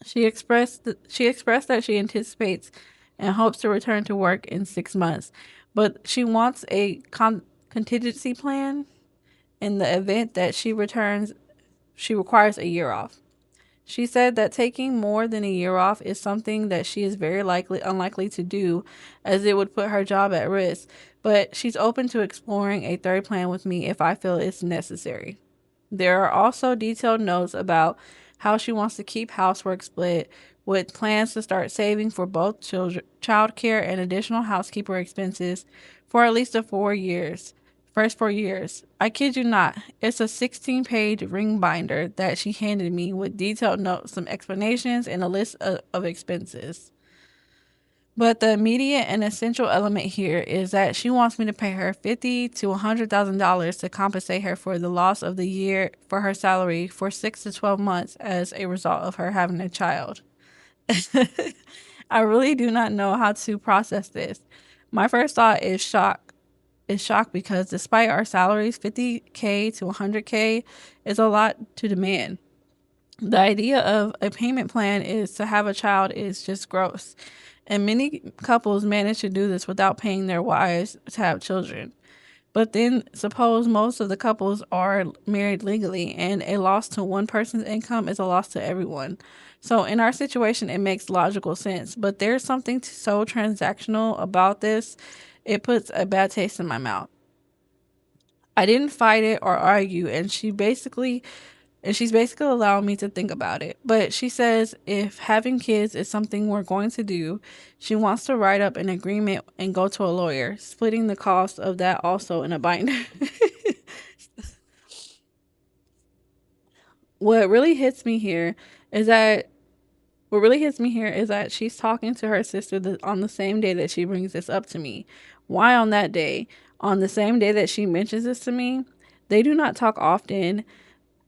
She expressed that she anticipates and hopes to return to work in 6 months, but she wants a contingency plan in the event that she returns. She requires a year off. She said that taking more than a year off is something that she is very unlikely to do, as it would put her job at risk, but she's open to exploring a third plan with me if I feel it's necessary. There are also detailed notes about how she wants to keep housework split, with plans to start saving for both childcare and additional housekeeper expenses for at least the 4 years. First 4 years. I kid you not. It's a 16-page ring binder that she handed me with detailed notes, some explanations, and a list of expenses. But the immediate and essential element here is that she wants me to pay her $50,000 to $100,000 to compensate her for the loss of the year for her salary for 6 to 12 months as a result of her having a child. I really do not know how to process this. My first thought is shock. Is shock because despite our salaries, 50K to 100K is a lot to demand. The idea of a payment plan is to have a child is just gross. And many couples manage to do this without paying their wives to have children. But then suppose most of the couples are married legally and a loss to one person's income is a loss to everyone. So in our situation, it makes logical sense. But there's something so transactional about this, it puts a bad taste in my mouth. I didn't fight it or argue, and she's basically allowing me to think about it. But she says if having kids is something we're going to do, she wants to write up an agreement and go to a lawyer, splitting the cost of that also in a binder. What really hits me here is that she's talking to her sister on the same day that she brings this up to me. Why on that day? On the same day that she mentions this to me? They do not talk often.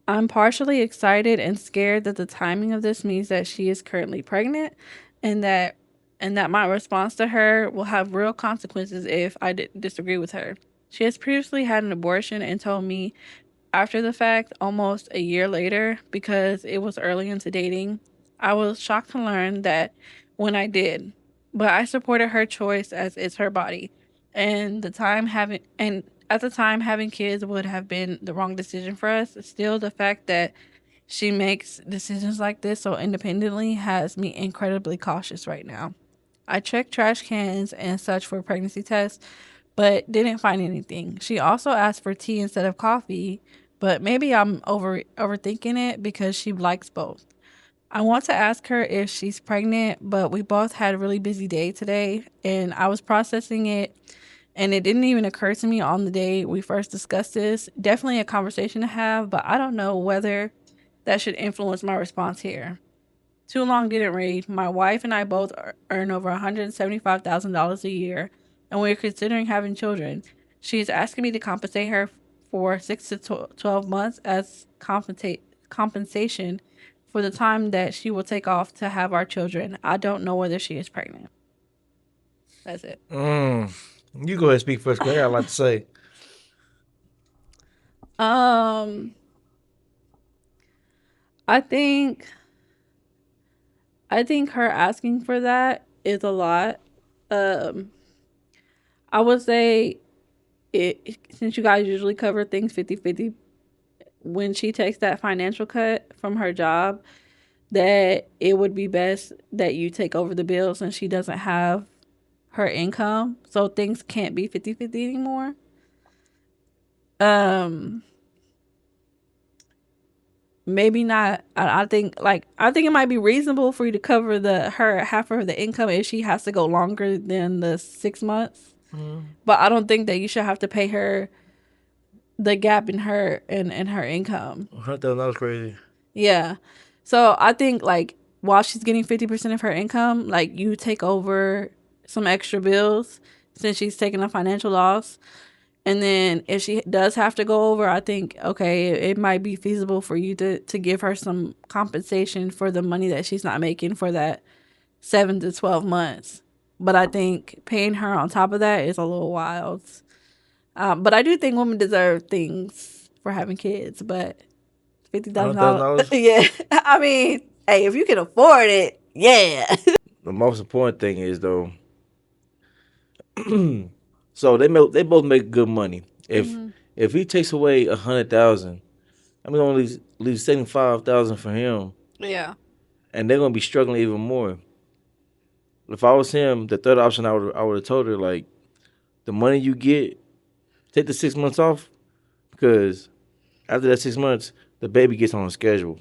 I'm partially excited and scared that the timing of this means that she is currently pregnant, and that my response to her will have real consequences if I disagree with her. She has previously had an abortion and told me after the fact, almost a year later, because it was early into dating. I was shocked to learn that when I did, but I supported her choice as it's her body, and at the time having kids would have been the wrong decision for us. Still, the fact that she makes decisions like this so independently has me incredibly cautious right now. I checked trash cans and such for pregnancy tests, but didn't find anything. She also asked for tea instead of coffee, but maybe I'm overthinking it because she likes both. I want to ask her if she's pregnant, but we both had a really busy day today, and I was processing it, and it didn't even occur to me on the day we first discussed this. Definitely a conversation to have, but I don't know whether that should influence my response here. Too long didn't read. My wife and I both earn over $175,000 a year, and we're considering having children. She's asking me to compensate her for 6 to 12 months as compensation for the time that she will take off to have our children. I don't know whether she is pregnant. That's it. You go ahead and speak first, 'cause I got a lot to say. I think her asking for that is a lot. I would say since you guys usually cover things 50-50, when she takes that financial cut from her job, that it would be best that you take over the bill since she doesn't have her income. So things can't be 50-50 anymore. Maybe not. I think it might be reasonable for you to cover her half of the income if she has to go longer than the 6 months. But I don't think that you should have to pay her the gap in her income. I thought that was crazy. Yeah. So I think while she's getting 50% of her income, you take over some extra bills since she's taking a financial loss. And then if she does have to go over, I think, okay, it might be feasible for you to give her some compensation for the money that she's not making for that 7 to 12 months. But I think paying her on top of that is a little wild. But I do think women deserve things for having kids, but $50,000. $100,000. Yeah, I mean, hey, if you can afford it, yeah. The most important thing is though, so they both make good money. If he takes away 100,000, I'm gonna leave 75,000 for him, Yeah. and they're gonna be struggling even more. If I was him, the third option I would have told her like, the money you get, take the 6 months off, because after that 6 months, the baby gets on a schedule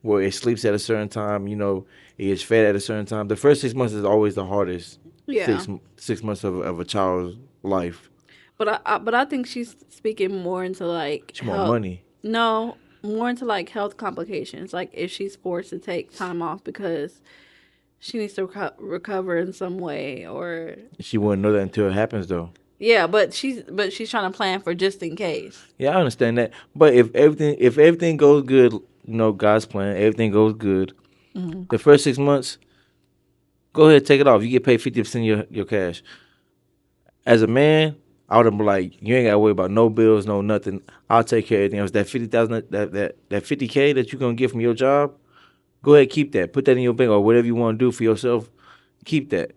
where it sleeps at a certain time. It gets fed at a certain time. The first 6 months is always the hardest. Yeah. 6 months of a child's life. But I think she's speaking more into like It's more health. money. No, more into like health complications. Like if she's forced to take time off because she needs to recover in some way, or She wouldn't know that until it happens, though. yeah. But she's trying to plan for just in case. Yeah, I understand that. But if everything goes good, God's plan, everything goes good. The first 6 months, go ahead, take it off. You get paid 50% of your cash. As a man, I would have been like, you ain't gotta worry about no bills, no nothing. I'll take care of everything else. That 50,000, that 50K that you're gonna get from your job, go ahead, keep that. Put that in your bank or whatever you want to do for yourself. Keep that.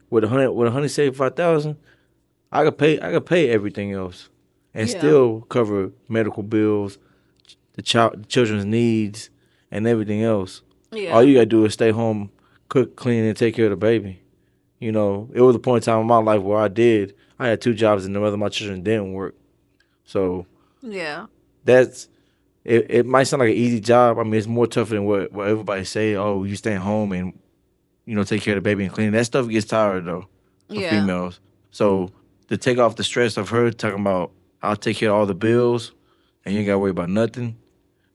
With 175,000, I could pay everything else, and Yeah. still cover medical bills, the children's needs, and everything else. Yeah. All you gotta do is stay home, cook, clean, and take care of the baby. It was a point in time in my life where I had 2 jobs and the mother of my children didn't work. So Yeah. that's it might sound like an easy job. I mean, it's more tougher than what everybody say. Oh, you staying home and take care of the baby and clean. That stuff gets tired though for Yeah. females. So to take off the stress of her talking about I'll take care of all the bills and you ain't gotta worry about nothing.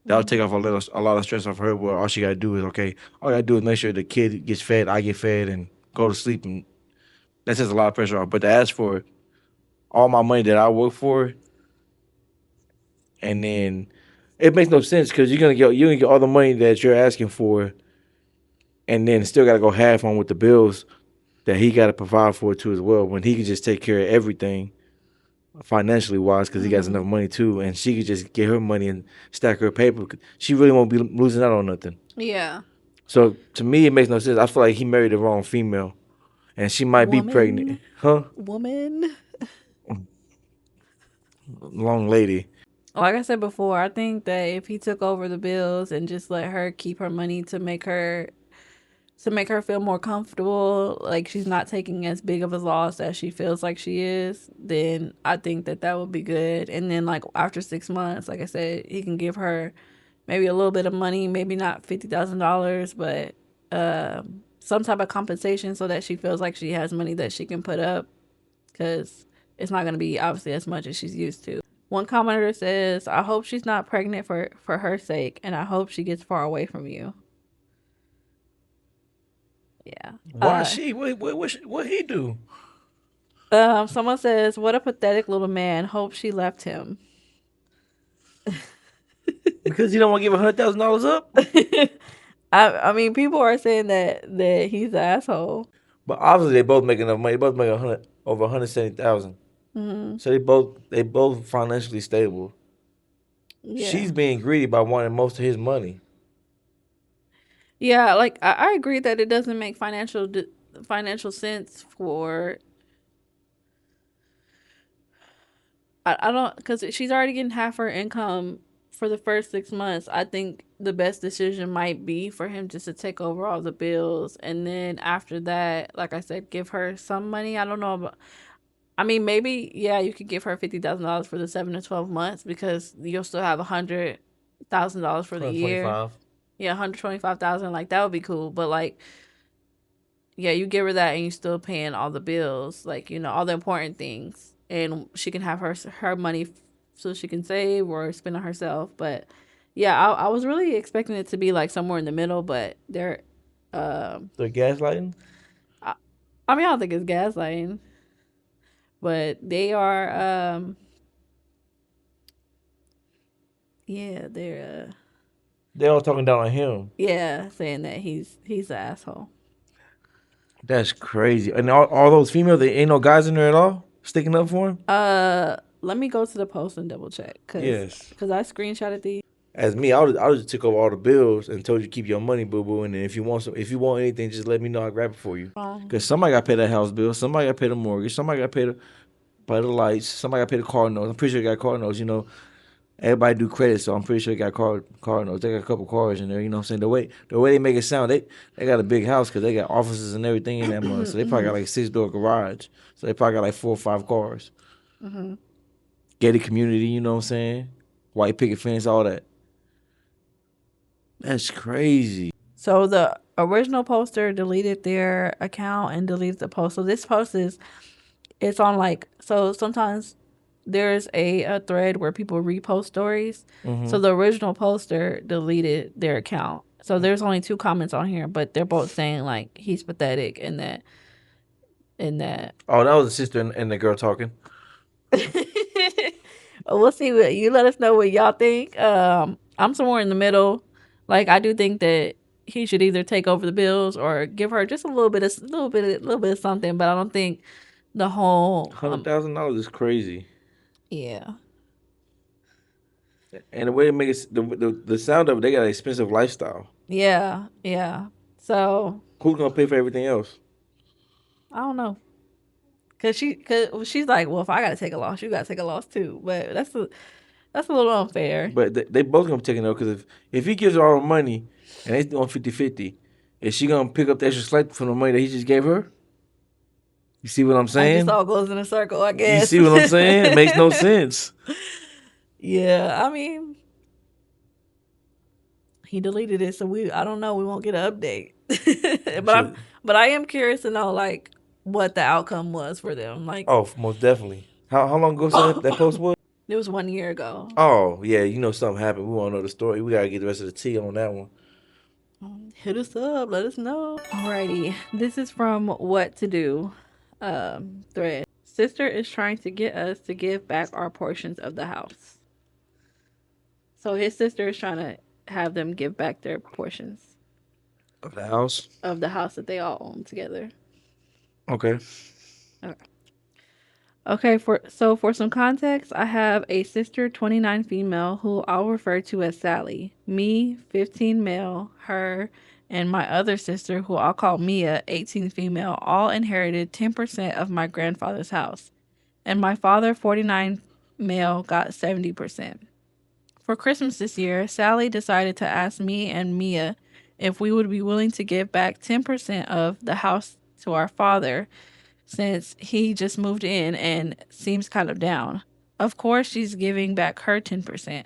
That'll take off a lot of stress off her. Where all she gotta do is all I gotta do is make sure the kid gets fed, I get fed, and go to sleep, and that takes a lot of pressure off. But to ask for all my money that I work for, and then it makes no sense because you're gonna get all the money that you're asking for, and then still gotta go half on with the bills that he gotta provide for too as well. When he can just take care of everything financially wise because he got enough money too, and she could just get her money and stack her paper. She really won't be losing out on nothing. Yeah. So to me, it makes no sense. I feel like he married the wrong female, and she might be Woman. pregnant, huh? Woman. Long lady. Like I said before, I think that if he took over the bills and just let her keep her money to make her feel more comfortable, like she's not taking as big of a loss as she feels like she is, then I think that would be good. And then like after 6 months, like I said, he can give her maybe a little bit of money, maybe not $50,000, but some type of compensation so that she feels like she has money that she can put up, because it's not going to be obviously as much as she's used to. One commenter says, I hope she's not pregnant for her sake, and I hope she gets far away from you. Yeah. Why she? What he do? Someone says, what a pathetic little man. Hope she left him. Because he don't want to give $100,000 up. I mean, people are saying that he's an asshole. But obviously, they both make enough money. They both make over 170,000. So they both financially stable. Yeah. She's being greedy by wanting most of his money. Yeah, like I agree that it doesn't make financial sense for. I don't, because she's already getting half her income for the first 6 months. I think the best decision might be for him just to take over all the bills, and then after that, like I said, give her some money. I don't know about. I mean, maybe you could give her $50,000 for the 7 to 12 months because you'll still have $100,000 for the year. 125. Yeah, 125,000. Like that would be cool. But like, yeah, you give her that and you still paying all the bills, like all the important things, and she can have her money so she can save or spend on herself. But yeah, I was really expecting it to be like somewhere in the middle, but they're gaslighting. I mean, I don't think it's gaslighting, but they are They're all talking down on him. saying that he's an asshole. That's crazy. And all those females, there ain't no guys in there at all sticking up for him. let me go to the post and double check Yes. because I screenshotted these. As me, I would just took over all the bills and told you keep your money, boo boo. And then if you want anything, just let me know. I'll grab it for you. Cause somebody got to pay that house bill. Somebody got to pay the mortgage. Somebody got to pay the lights. Somebody got to pay the car notes. I'm pretty sure they got car notes. You know, everybody do credit, so I'm pretty sure they got car notes. They got a couple cars in there. You know what I'm saying? The way they make it sound, they got a big house because they got offices and everything in that month. So they probably got like a 6-door garage. So they probably got like 4 or 5 cars. Gated community. You know what I'm saying? White picket fence, all that. That's crazy. So the original poster deleted their account and deleted the post. So this post it's on like, so sometimes there's a thread where people repost stories. So the original poster deleted their account. So there's only 2 comments on here, but they're both saying like he's pathetic and that. Oh, that was the sister and the girl talking. We'll see what you let us know what y'all think. I'm somewhere in the middle. Like I do think that he should either take over the bills or give her just a little bit of something. But I don't think the whole $100,000 is crazy. yeah. And the way they make it, the sound of it, they got an expensive lifestyle. Yeah. So Who's gonna pay for everything else? I don't know. Cause she's like, well, if I gotta take a loss, you gotta take a loss too. But that's a little unfair. But they both gonna take it though, because if he gives her all the money and they doing 50-50, is she gonna pick up the extra slight from the money that he just gave her? You see what I'm It saying? just all goes in a circle, I guess. You see what I'm saying? It makes no sense. Yeah, I mean, he deleted it, so I don't know. We won't get an update. but I am curious to know like what the outcome was for them. Like, Oh, most definitely. How long ago that post was? it was 1 year ago. Oh yeah, you know something happened. We want to know the story. We gotta get the rest of the tea on that one. Hit us up. Let us know. Alrighty, this is from What to Do thread. Sister is trying to get us to give back our portions of the house. So his sister is trying to have them give back their portions Of the house. of the house that they all own together. Okay. Okay, for some context, I have a sister, 29 female, who I'll refer to as Sally. Me, 15 male, her, and my other sister, who I'll call Mia, 18 female, all inherited 10% of my grandfather's house. And my father, 49 male, got 70%. For Christmas this year, Sally decided to ask me and Mia if we would be willing to give back 10% of the house to our father, since he just moved in and seems kind of down. Of course, she's giving back her 10%.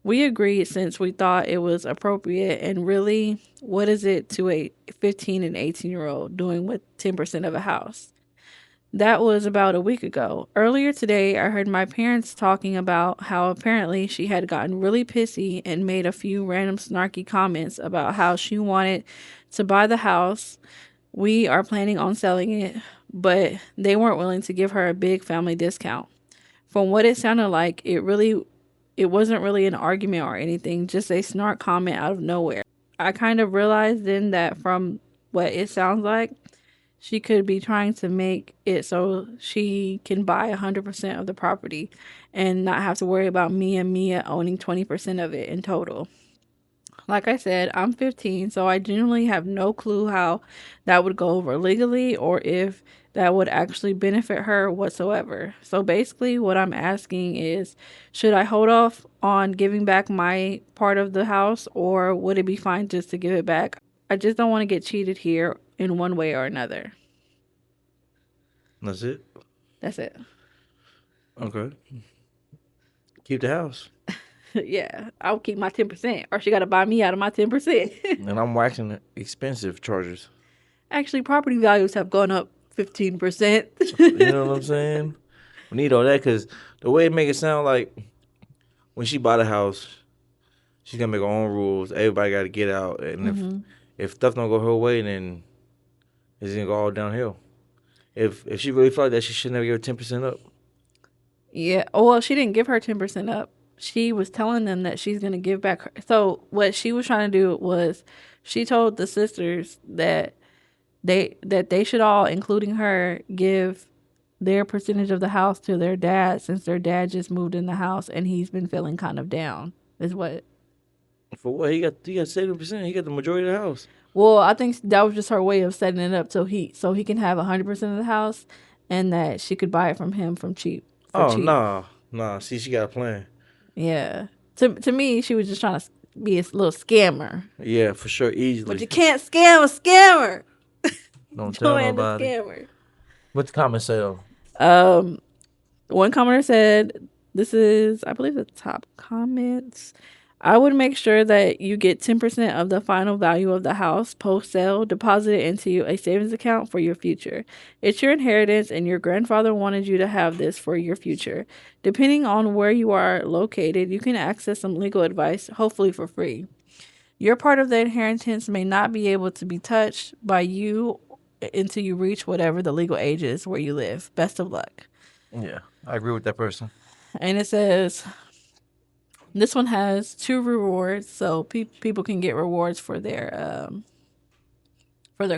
We agreed since we thought it was appropriate, and really, what is it to a 15 and 18-year-old doing with 10% of a house? That was about a week ago. Earlier today, I heard my parents talking about how apparently she had gotten really pissy and made a few random snarky comments about how she wanted to buy the house. We are planning on selling it, but they weren't willing to give her a big family discount. From what it sounded like, it wasn't really an argument or anything, just a snark comment out of nowhere. I kind of realized then that from what it sounds like, she could be trying to make it so she can buy 100% of the property and not have to worry about me and Mia owning 20% of it in total. Like I said, I'm 15, so I genuinely have no clue how that would go over legally or if that would actually benefit her whatsoever. So basically, what I'm asking is, should I hold off on giving back my part of the house, or would it be fine just to give it back? I just don't want to get cheated here in one way or another. That's it. That's it. Okay. Keep the house. Yeah, I'll keep my 10%, or she got to buy me out of my 10%. And I'm waxing the expensive charges. Actually, property values have gone up 15%. You know what I'm saying? We need all that because the way it make it sound like when she buy the house, she's gonna make her own rules. Everybody got to get out, and if stuff don't go her way, then it's gonna go all downhill. If she really felt like that, she should never give her 10% up. Yeah. Oh, well, she didn't give her 10% up. She was telling them that she's going to give back her. So what she was trying to do was she told the sisters that they should all, including her, give their percentage of the house to their dad since their dad just moved in the house and he's been feeling kind of down. Is what. For what? He got 70%. He got the majority of the house. Well, I think that was just her way of setting it up so he can have 100% of the house, and that she could buy it from him from cheap for Oh cheap. nah. See, she got a plan. Yeah. To me, she was just trying to be a little scammer. Yeah, for sure, But easily. you can't scam a scammer. Don't tell Joanne the nobody. scammer. What the comment say though? One commenter said, this is, I believe, the top comments. I would make sure that you get 10% of the final value of the house post sale deposited into a savings account for your future. It's your inheritance, and your grandfather wanted you to have this for your future. Depending on where you are located, you can access some legal advice, hopefully for free. Your part of the inheritance may not be able to be touched by you until you reach whatever the legal age is where you live. Best of luck. Yeah, I agree with that person. And it says this one has 2 rewards, so people can get rewards for their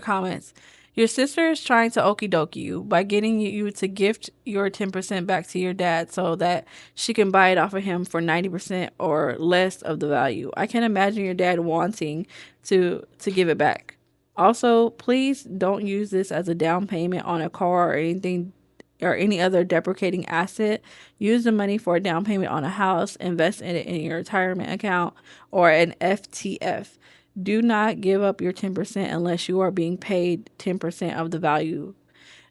comments. Your sister is trying to okie dokie you by getting you to gift your 10% back to your dad so that she can buy it off of him for 90% or less of the value. I can imagine your dad wanting to give it back. Also, please don't use this as a down payment on a car or anything or any other depreciating asset. Use the money for a down payment on a house, invest in it in your retirement account or an FTF. Do not give up your 10% unless you are being paid 10% of the value.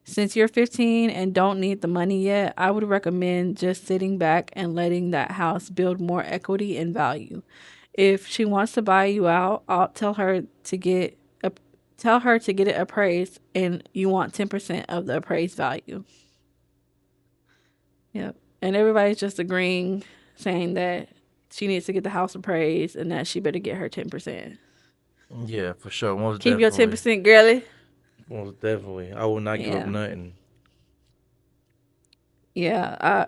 Since you're 15 and don't need the money yet, I would recommend just sitting back and letting that house build more equity and value. If she wants to buy you out, I'll tell her to get it appraised, and you want 10% of the appraised value. Yep. And everybody's just agreeing, saying that she needs to get the house appraised and that she better get her 10%. Yeah, for sure. Most Keep your definitely. 10%, girly. Most definitely. I will not give up Yeah. nothing. Yeah.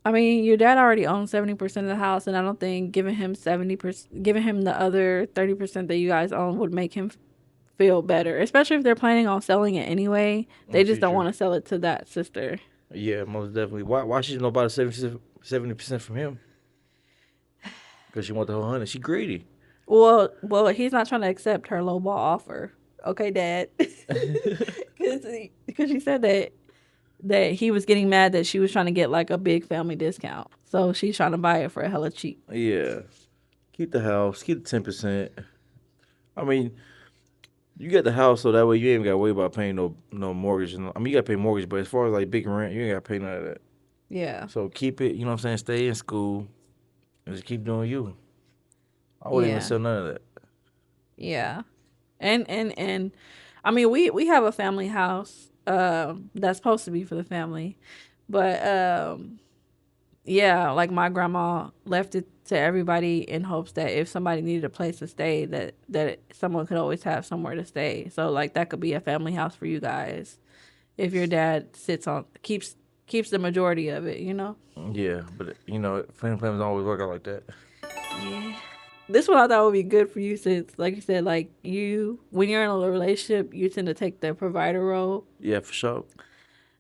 I mean, your dad already owns 70% of the house, and I don't think giving him 70%, giving him the other 30% that you guys own would make him feel better, especially if they're planning on selling it anyway. They just don't future. want to sell it to that sister. Yeah, most definitely. Why she know about 70% from him? Because she want the whole 100. She greedy. Well, he's not trying to accept her lowball offer. Okay, Dad. Because she said that he was getting mad that she was trying to get like a big family discount. So she's trying to buy it for a hella cheap. Yeah. Keep the house. Keep the 10%. I mean, you get the house so that way you ain't got to worry about paying no mortgage. I mean, you got to pay mortgage, but as far as like big rent, you ain't got to pay none of that. Yeah. So keep it, you know what I'm saying? Stay in school and just keep doing you. I wouldn't even sell none of that. Yeah. And I mean, we have a family house that's supposed to be for the family. But yeah, like my grandma left it to everybody in hopes that if somebody needed a place to stay, that someone could always have somewhere to stay. So like that could be a family house for you guys if your dad keeps the majority of it, you know? Yeah, but you know, family plans don't always work out like that. Yeah. This one I thought would be good for you since, like you said, like when you're in a relationship, you tend to take the provider role. Yeah, for sure.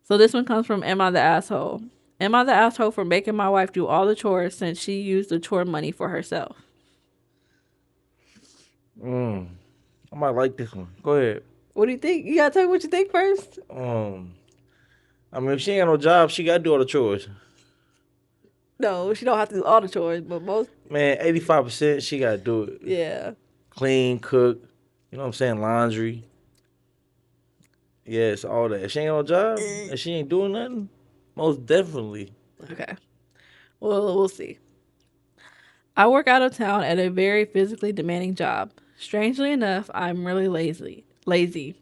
So this one comes from Am I the Asshole? Am I the asshole for making my wife do all the chores since she used the chore money for herself? I might like this one. Go ahead. What do you think? You gotta tell me what you think first. I mean, if she ain't got no job, she gotta do all the chores. No, she don't have to do all the chores, but most. Man, 85% she gotta do it. Yeah. Clean, cook, you know what I'm saying, laundry. Yes, all that. If she ain't got no job, if she ain't doing nothing, most definitely. Okay. Well, we'll see. I work out of town at a very physically demanding job. Strangely enough, I'm really lazy.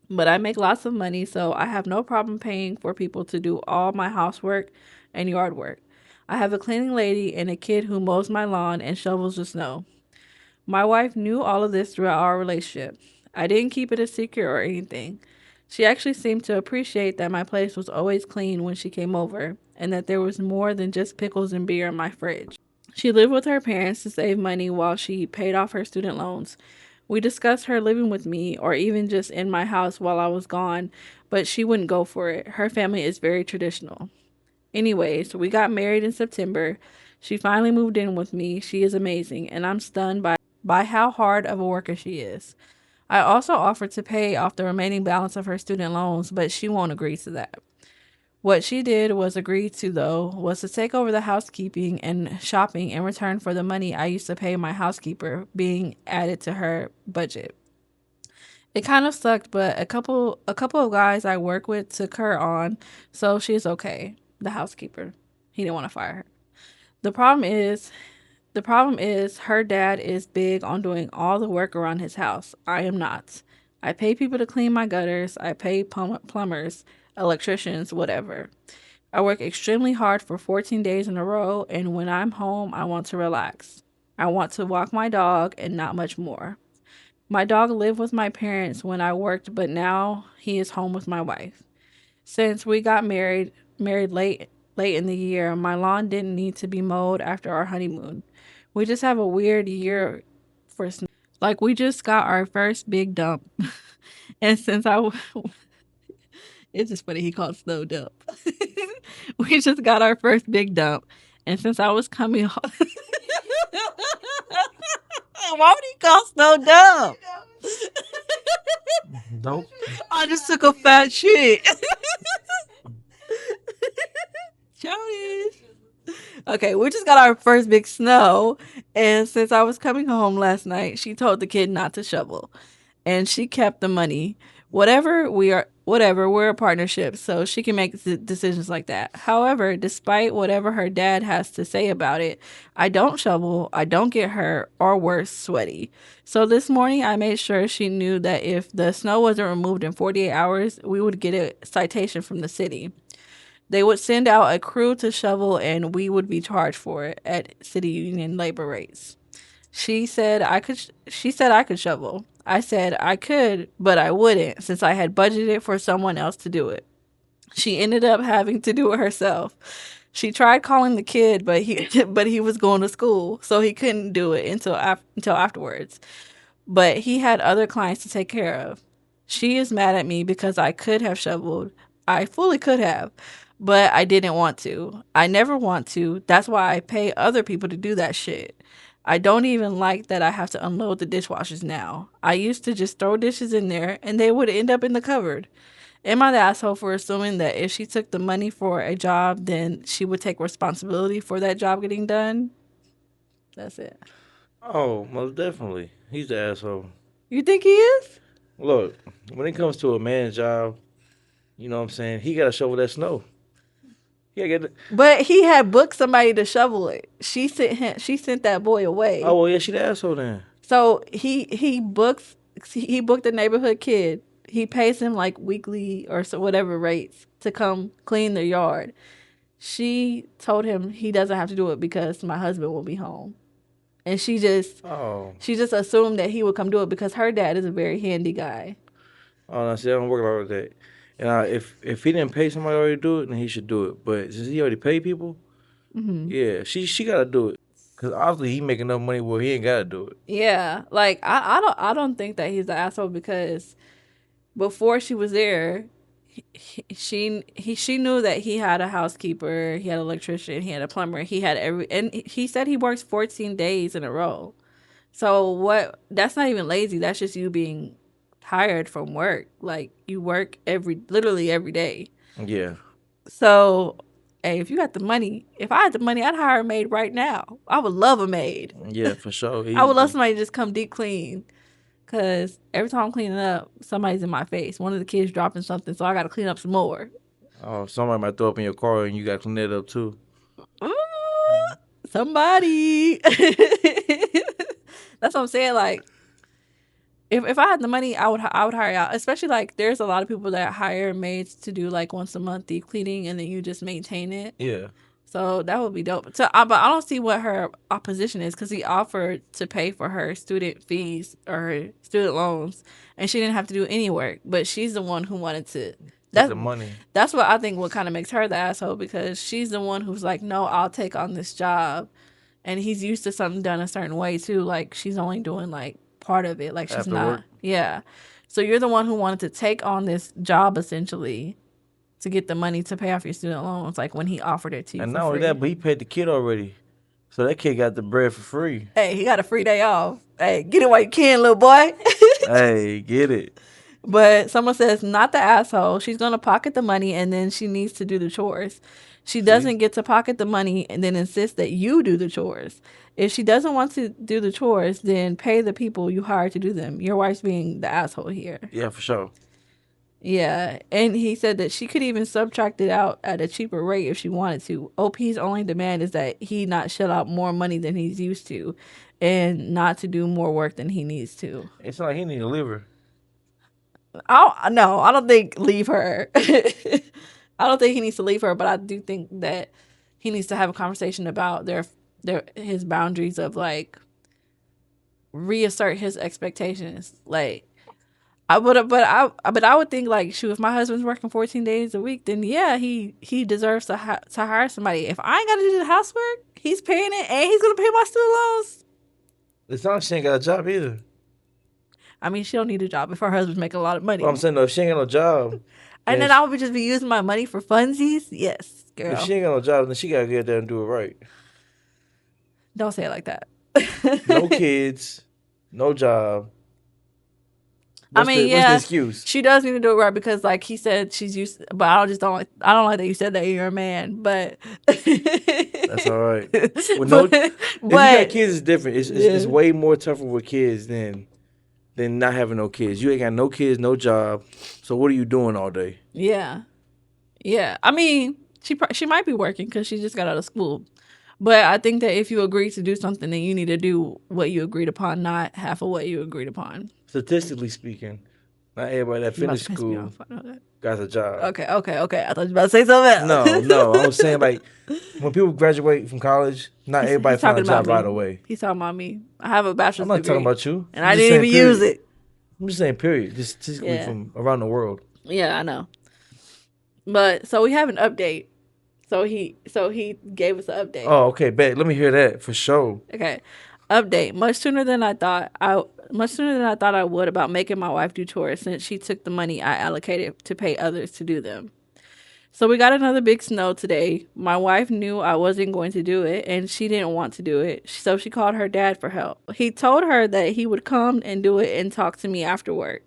But I make lots of money, so I have no problem paying for people to do all my housework and yard work. I have a cleaning lady and a kid who mows my lawn and shovels the snow. My wife knew all of this throughout our relationship. I didn't keep it a secret or anything. She actually seemed to appreciate that my place was always clean when she came over and that there was more than just pickles and beer in my fridge. She lived with her parents to save money while she paid off her student loans. We discussed her living with me or even just in my house while I was gone, but she wouldn't go for it. Her family is very traditional. Anyways, we got married in September. She finally moved in with me. She is amazing, and I'm stunned by how hard of a worker she is. I also offered to pay off the remaining balance of her student loans, but she won't agree to that. What she did was agree to, though, was to take over the housekeeping and shopping in return for the money I used to pay my housekeeper being added to her budget. It kind of sucked, but a couple of guys I work with took her on, so she's okay. The housekeeper. He didn't want to fire her. The problem is the problem is her dad is big on doing all the work around his house. I am not. I pay people to clean my gutters, I pay plumbers, electricians, whatever. I work extremely hard for 14 days in a row, and when I'm home, I want to relax. I want to walk my dog and not much more. My dog lived with my parents when I worked, but now he is home with my wife. Since we got married late in the year, my lawn didn't need to be mowed after our honeymoon. We just have a weird year for snow. Like we just got our first big dump. And since it's just funny he called snow dump. We just got our first big dump. And since I was coming home, why would he call snow dump? Nope. I just took a fat shit. Childish. Okay, we just got our first big snow, and since I was coming home last night, she told the kid not to shovel, and she kept the money. Whatever, we're a partnership, so she can make decisions like that. However, despite whatever her dad has to say about it, I don't shovel, I don't get hurt, or worse, sweaty. So this morning, I made sure she knew that if the snow wasn't removed in 48 hours, we would get a citation from the city. They would send out a crew to shovel and we would be charged for it at city union labor rates. She said I could shovel. I said I could, but I wouldn't since I had budgeted for someone else to do it. She ended up having to do it herself. She tried calling the kid, but he but he was going to school, so he couldn't do it until afterwards. But he had other clients to take care of. She is mad at me because I could have shoveled. I fully could have, but I didn't want to. I never want to. That's why I pay other people to do that shit. I don't even like that I have to unload the dishwashers now. I used to just throw dishes in there and they would end up in the cupboard. Am I the asshole for assuming that if she took the money for a job, then she would take responsibility for that job getting done? That's it. Oh, most definitely. He's the asshole. You think he is? Look, when it comes to a man's job, you know what I'm saying? He got to shovel that snow. He got to get it. But he had booked somebody to shovel it. She sent that boy away. Oh, well, yeah, she the asshole then. So he booked a neighborhood kid. He pays him like weekly or so whatever rates to come clean their yard. She told him he doesn't have to do it because my husband will be home. And Oh. she just assumed that he would come do it because her dad is a very handy guy. Oh, no, see, I don't work like that. And if he didn't pay somebody to already do it, then he should do it. But since he already paid people, yeah, she got to do it. Because obviously he making enough money where he ain't got to do it. Yeah, like I don't think that he's the asshole because before she was there, she knew that he had a housekeeper, he had an electrician, he had a plumber, he had and he said he works 14 days in a row. So what? That's not even lazy. That's just you being tired from work. Like you work literally every day. Yeah. So, hey, if you got the money, if I had the money, I'd hire a maid right now. I would love a maid. Yeah, for sure. I would love somebody to just come deep clean. Cause every time I'm cleaning up, somebody's in my face. One of the kids dropping something, so I gotta clean up some more. Oh, somebody might throw up in your car and you got to clean that up too. Ooh, somebody. That's what I'm saying. Like, if I had the money, I would hire out. Especially like, there's a lot of people that hire maids to do like once a month deep cleaning, and then you just maintain it. Yeah. So that would be dope. So, but I don't see what her opposition is because he offered to pay for her student fees or her student loans, and she didn't have to do any work. But she's the one who wanted to. That's the money. That's what I think. What kind of makes her the asshole because she's the one who's like, no, I'll take on this job, and he's used to something done a certain way too. Like she's only doing like part of it. Like she's After not. work. Yeah. So you're the one who wanted to take on this job essentially to get the money to pay off your student loans. Like when he offered it to you And for not only free. that, but he paid the kid already. So that kid got the bread for free. Hey, he got a free day off. Hey, get it while you can, little boy. Hey, get it. But someone says, not the asshole. She's going to pocket the money and then she needs to do the chores. She doesn't get to pocket the money and then insist that you do the chores. If she doesn't want to do the chores, then pay the people you hired to do them. Your wife's being the asshole here. Yeah, for sure. Yeah. And he said that she could even subtract it out at a cheaper rate if she wanted to. OP's only demand is that he not shell out more money than he's used to and not to do more work than he needs to. It's not like he need a liver. I don't think leave her. I don't think he needs to leave her, but I do think that he needs to have a conversation about his boundaries of like reassert his expectations. Like I would think like shoot, if my husband's working 14 days a week, then yeah, he deserves to hire somebody. If I ain't got to do the housework, he's paying it and he's gonna pay my student loans. It's not like she ain't got a job either. I mean, she don't need a job if her husband's making a lot of money. Well, I'm saying though, if she ain't got no job, And then I would just be using my money for funsies. Yes, girl. if she ain't got no job, then she gotta get there and do it right. Don't say it like that. No kids, no job. What's the excuse? she does need to do it right because, like he said, she's used. But I don't like that you said that you're a man. But that's all right. If you got kids, it's different. It's way more tougher with kids than not having no kids. You ain't got no kids, no job. So what are you doing all day? Yeah. I mean, she might be working because she just got out of school. But I think that if you agree to do something, then you need to do what you agreed upon, not half of what you agreed upon. Statistically speaking, not everybody that finished school got a job. Okay. I thought you were about to say something else. No. I was saying, like, when people graduate from college, not everybody finds a job right away. He's talking about me. I have a bachelor's degree. I'm not degree, talking about you. and I didn't even use it. I'm just saying, period. Just statistically from around the world. Yeah, I know. But, so we have an update. So he gave us an update. Oh, okay, bet. Let me hear that for sure. Okay, update. Much sooner than I thought I would about making my wife do chores since she took the money I allocated to pay others to do them. So we got another big snow today. My wife knew I wasn't going to do it, and she didn't want to do it. So she called her dad for help. He told her that he would come and do it and talk to me afterward.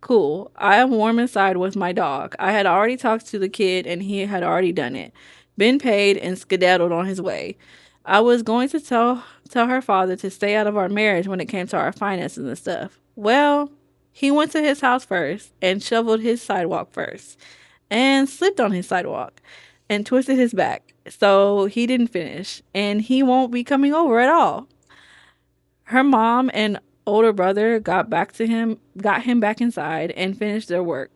Cool. I am warm inside with my dog. I had already talked to the kid and he had already done it. Been paid and skedaddled on his way. I was going to tell her father to stay out of our marriage when it came to our finances and stuff. Well, he went to his house first and shoveled his sidewalk first and slipped on his sidewalk and twisted his back. So he didn't finish and he won't be coming over at all. Her mom and older brother got him back inside and finished their work.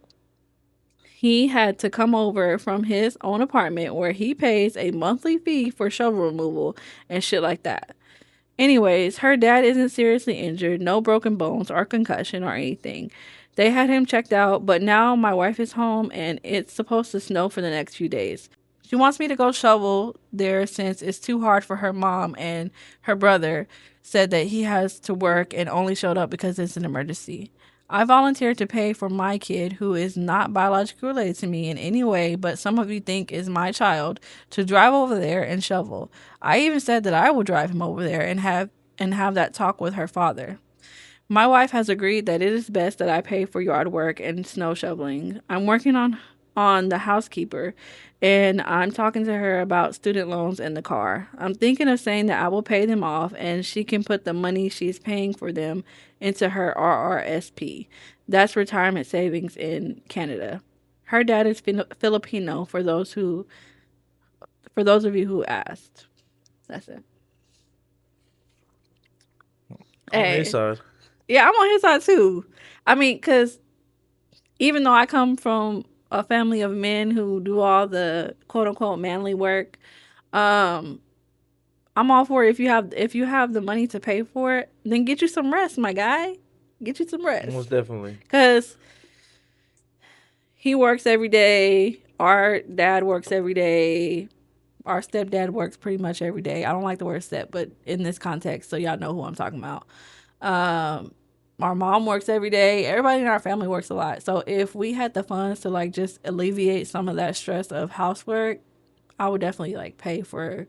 He had to come over from his own apartment where he pays a monthly fee for shovel removal and shit like that. Anyways, her dad isn't seriously injured, no broken bones or concussion or anything. They had him checked out, but now my wife is home and it's supposed to snow for the next few days. She wants me to go shovel there since it's too hard for her mom, and her brother said that he has to work and only showed up because it's an emergency. I volunteered to pay for my kid, who is not biologically related to me in any way, but some of you think is my child, to drive over there and shovel. I even said that I will drive him over there and have that talk with her father. My wife has agreed that it is best that I pay for yard work and snow shoveling. I'm working on the housekeeper, and I'm talking to her about student loans in the car. I'm thinking of saying that I will pay them off and she can put the money she's paying for them into her RRSP. That's retirement savings in Canada. Her dad is Filipino, for those of you who asked. That's it. On his side. Yeah, I'm on his side too. I mean, because even though I come from a family of men who do all the quote unquote manly work, I'm all for it. If you have the money to pay for it, then get you some rest, my guy. Get you some rest. Most definitely. Because he works every day. Our dad works every day. Our stepdad works pretty much every day. I don't like the word step, but in this context, so y'all know who I'm talking about. Our mom works every day. Everybody in our family works a lot. So if we had the funds to like just alleviate some of that stress of housework, I would definitely like pay for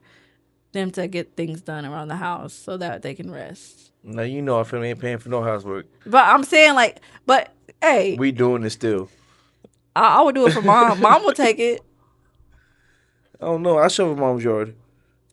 them to get things done around the house so that they can rest. Now you know our family ain't paying for no housework. But I'm saying like, but hey, We doing it still. I would do it for mom. Mom will take it. I don't know. I shovel mom's yard.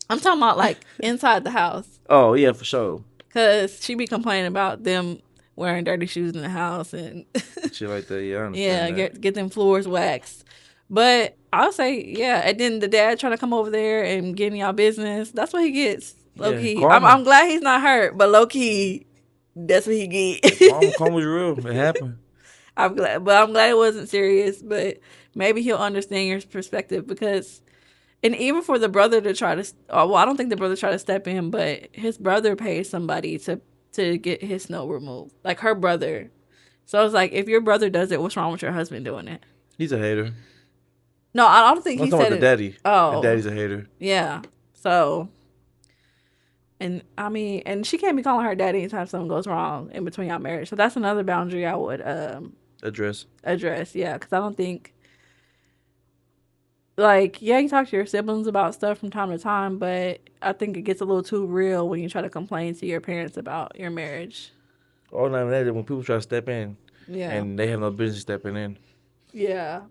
I'm talking about like inside the house. Oh yeah, for sure. Cause she be complaining about them wearing dirty shoes in the house and Shit like that. Yeah, I understand yeah, that. get them floors waxed. But I'll say, yeah, and then the dad trying to come over there and get in y'all business. That's what he gets. Low Yeah, key. karma. I'm glad he's not hurt, but low key, that's what he get. Karma's real. It happened. I'm glad it wasn't serious. But maybe he'll understand your perspective because, and even for the brother to try to, well, I don't think the brother tried to step in, but his brother paid somebody to get his snow removed, like her brother. So it's like, if your brother does it, what's wrong with your husband doing it? He's a hater. No, I don't think I'm he talking said about the it. daddy. Oh, The daddy's a hater. yeah. So, and I mean, and she can't be calling her daddy anytime something goes wrong in between y'all marriage. So that's another boundary I would Address. address. Yeah, because I don't think, like, yeah, you talk to your siblings about stuff from time to time, but I think it gets a little too real when you try to complain to your parents about your marriage. All not even that, when people try to step in Yeah. and they have no business stepping in. Yeah.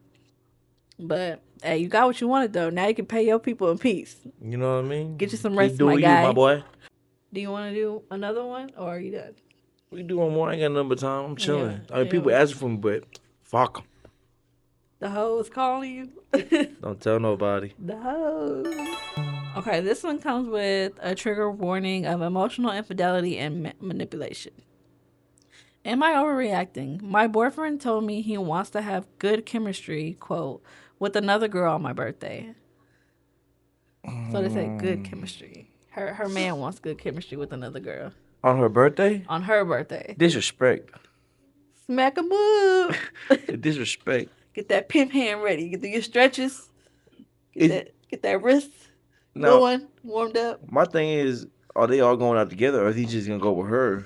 But hey, you got what you wanted though. Now you can pay your people in peace. You know what I mean? Get you some Keep rest, doing my you, guy. my boy. Do you want to do another one, or are you done? We do one more. I ain't got nothing but time. I'm chilling. Yeah, I mean, people yeah. asking for me, but fuck 'em. The hoes calling you. Don't tell nobody. The hoes. Okay, this one comes with a trigger warning of emotional infidelity and manipulation. Am I overreacting? My boyfriend told me he wants to have good chemistry, quote, with another girl on my birthday. So they say good chemistry. Her man wants good chemistry with another girl On her birthday? on her birthday. Disrespect. Smack a move. Disrespect. Get that pimp hand ready. Get through your stretches. Get that wrist Now, going, warmed up. my thing is, are they all going out together, or is he just gonna go with her?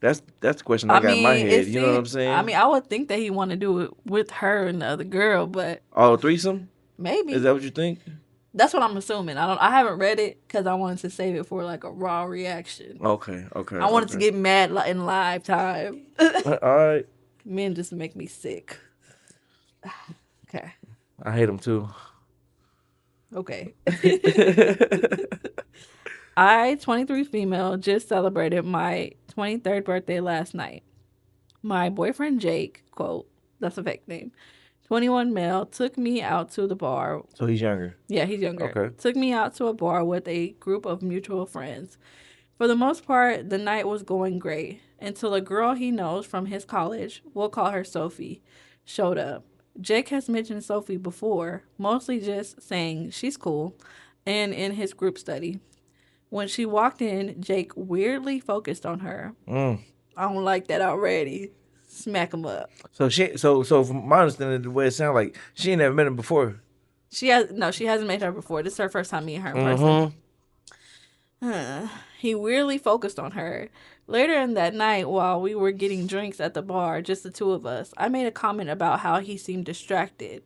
That's the question I got in my head. You know what I'm saying? I mean, I would think that he want to do it with her and the other girl, but All threesome? maybe Is that what you think? that's what I'm assuming. I haven't read it because I wanted to save it for like a raw reaction. Okay. I wanted to get mad in live time. All right. Men just make me sick. Okay. I hate him too. Okay. I, 23 female, just celebrated my 23rd birthday last night. My boyfriend Jake, quote, that's a fake name, 21 male, took me out to the bar. So he's younger. Yeah, he's younger. Okay. Took me out to a bar with a group of mutual friends. For the most part, the night was going great until a girl he knows from his college, we'll call her Sophie, showed up. Jake has mentioned Sophie before, mostly just saying she's cool, and in his group study. When she walked in, Jake weirdly focused on her. I don't like that already. Smack him up. So from my understanding, the way it sounds like she ain't never met him before. She hasn't met her before. This is her first time meeting her in person. He weirdly focused on her. Later in that night, while we were getting drinks at the bar, just the two of us, I made a comment about how he seemed distracted.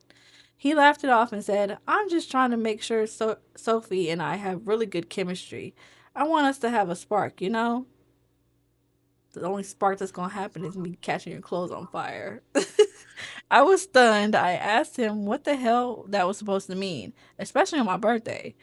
He laughed it off and said, I'm just trying to make sure Sophie and I have really good chemistry. I want us to have a spark, you know? The only spark that's going to happen is me catching your clothes on fire. I was stunned. I asked him what the hell that was supposed to mean, especially on my birthday.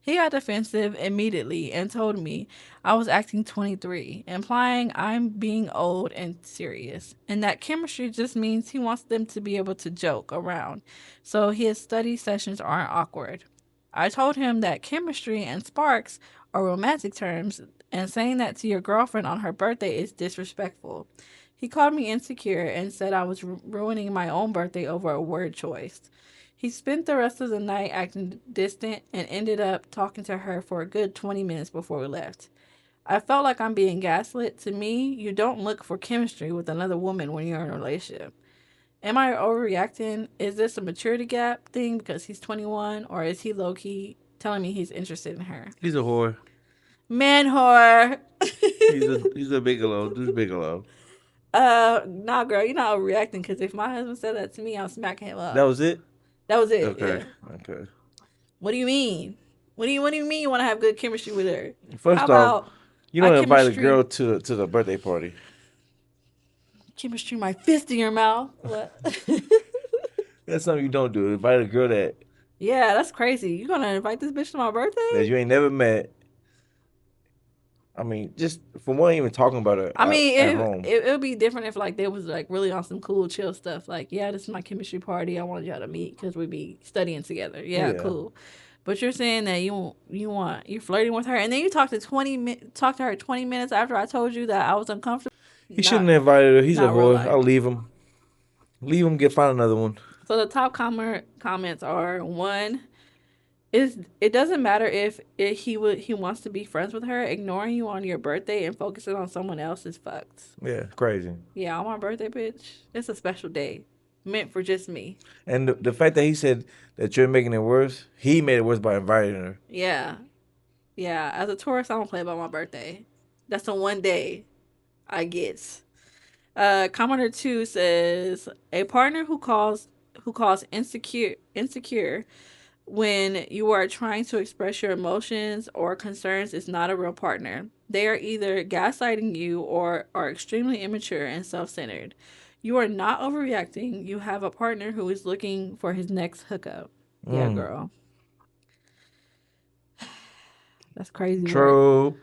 He got defensive immediately and told me I was acting 23, implying I'm being old and serious, and that chemistry just means he wants them to be able to joke around, so his study sessions aren't awkward. I told him that chemistry and sparks are romantic terms, and saying that to your girlfriend on her birthday is disrespectful. He called me insecure and said I was ruining my own birthday over a word choice. He spent the rest of the night acting distant and ended up talking to her for a good 20 minutes before we left. I felt like I'm being gaslit. To me, you don't look for chemistry with another woman when you're in a relationship. Am I overreacting? Is this a maturity gap thing because he's 21, or is he low-key telling me he's interested in her? He's a whore. Man whore. He's a Bigelow. Dude Bigelow. Nah, girl, you're not overreacting. Because if my husband said that to me, I'm smacking him That up. was it. That was it. Okay. Yeah. Okay. What do you mean? What do you mean you want to have good chemistry with her? How First off, about you our don't invite a chemistry? girl to the birthday party. Chemistry, my fist in your mouth. What? That's something you don't do. Invite a girl Yeah, that's crazy. You gonna invite this bitch to my that birthday? you ain't never met. I mean, just from one even talking about her I mean, at home. it would be different if like they was like really on some cool chill stuff. Like, yeah, this is my chemistry party. I wanted y'all to meet because we be studying together. Yeah, Yeah. cool. But you're saying that you're flirting with her, and then you talk to her 20 minutes after I told you that I was uncomfortable. He Not shouldn't have invited her. He's a not real whore. life. I'll leave him. Leave him. Find another one. So the top comments are one. It doesn't matter if he wants to be friends with her. Ignoring you on your birthday and focusing on someone else is fucked. Yeah, crazy. Yeah, on my birthday, bitch. It's a special day meant for just me. And the fact that he said that you're making it worse, he made it worse by inviting her. Yeah, yeah. As a tourist, I don't play about my birthday. That's the one day I get. Commenter 2 says a partner who calls insecure when you are trying to express your emotions or concerns is not a real partner. They are either gaslighting you or are extremely immature and self-centered. You are not overreacting. You have a partner who is looking for his next hookup. Yeah, girl. That's crazy work. True.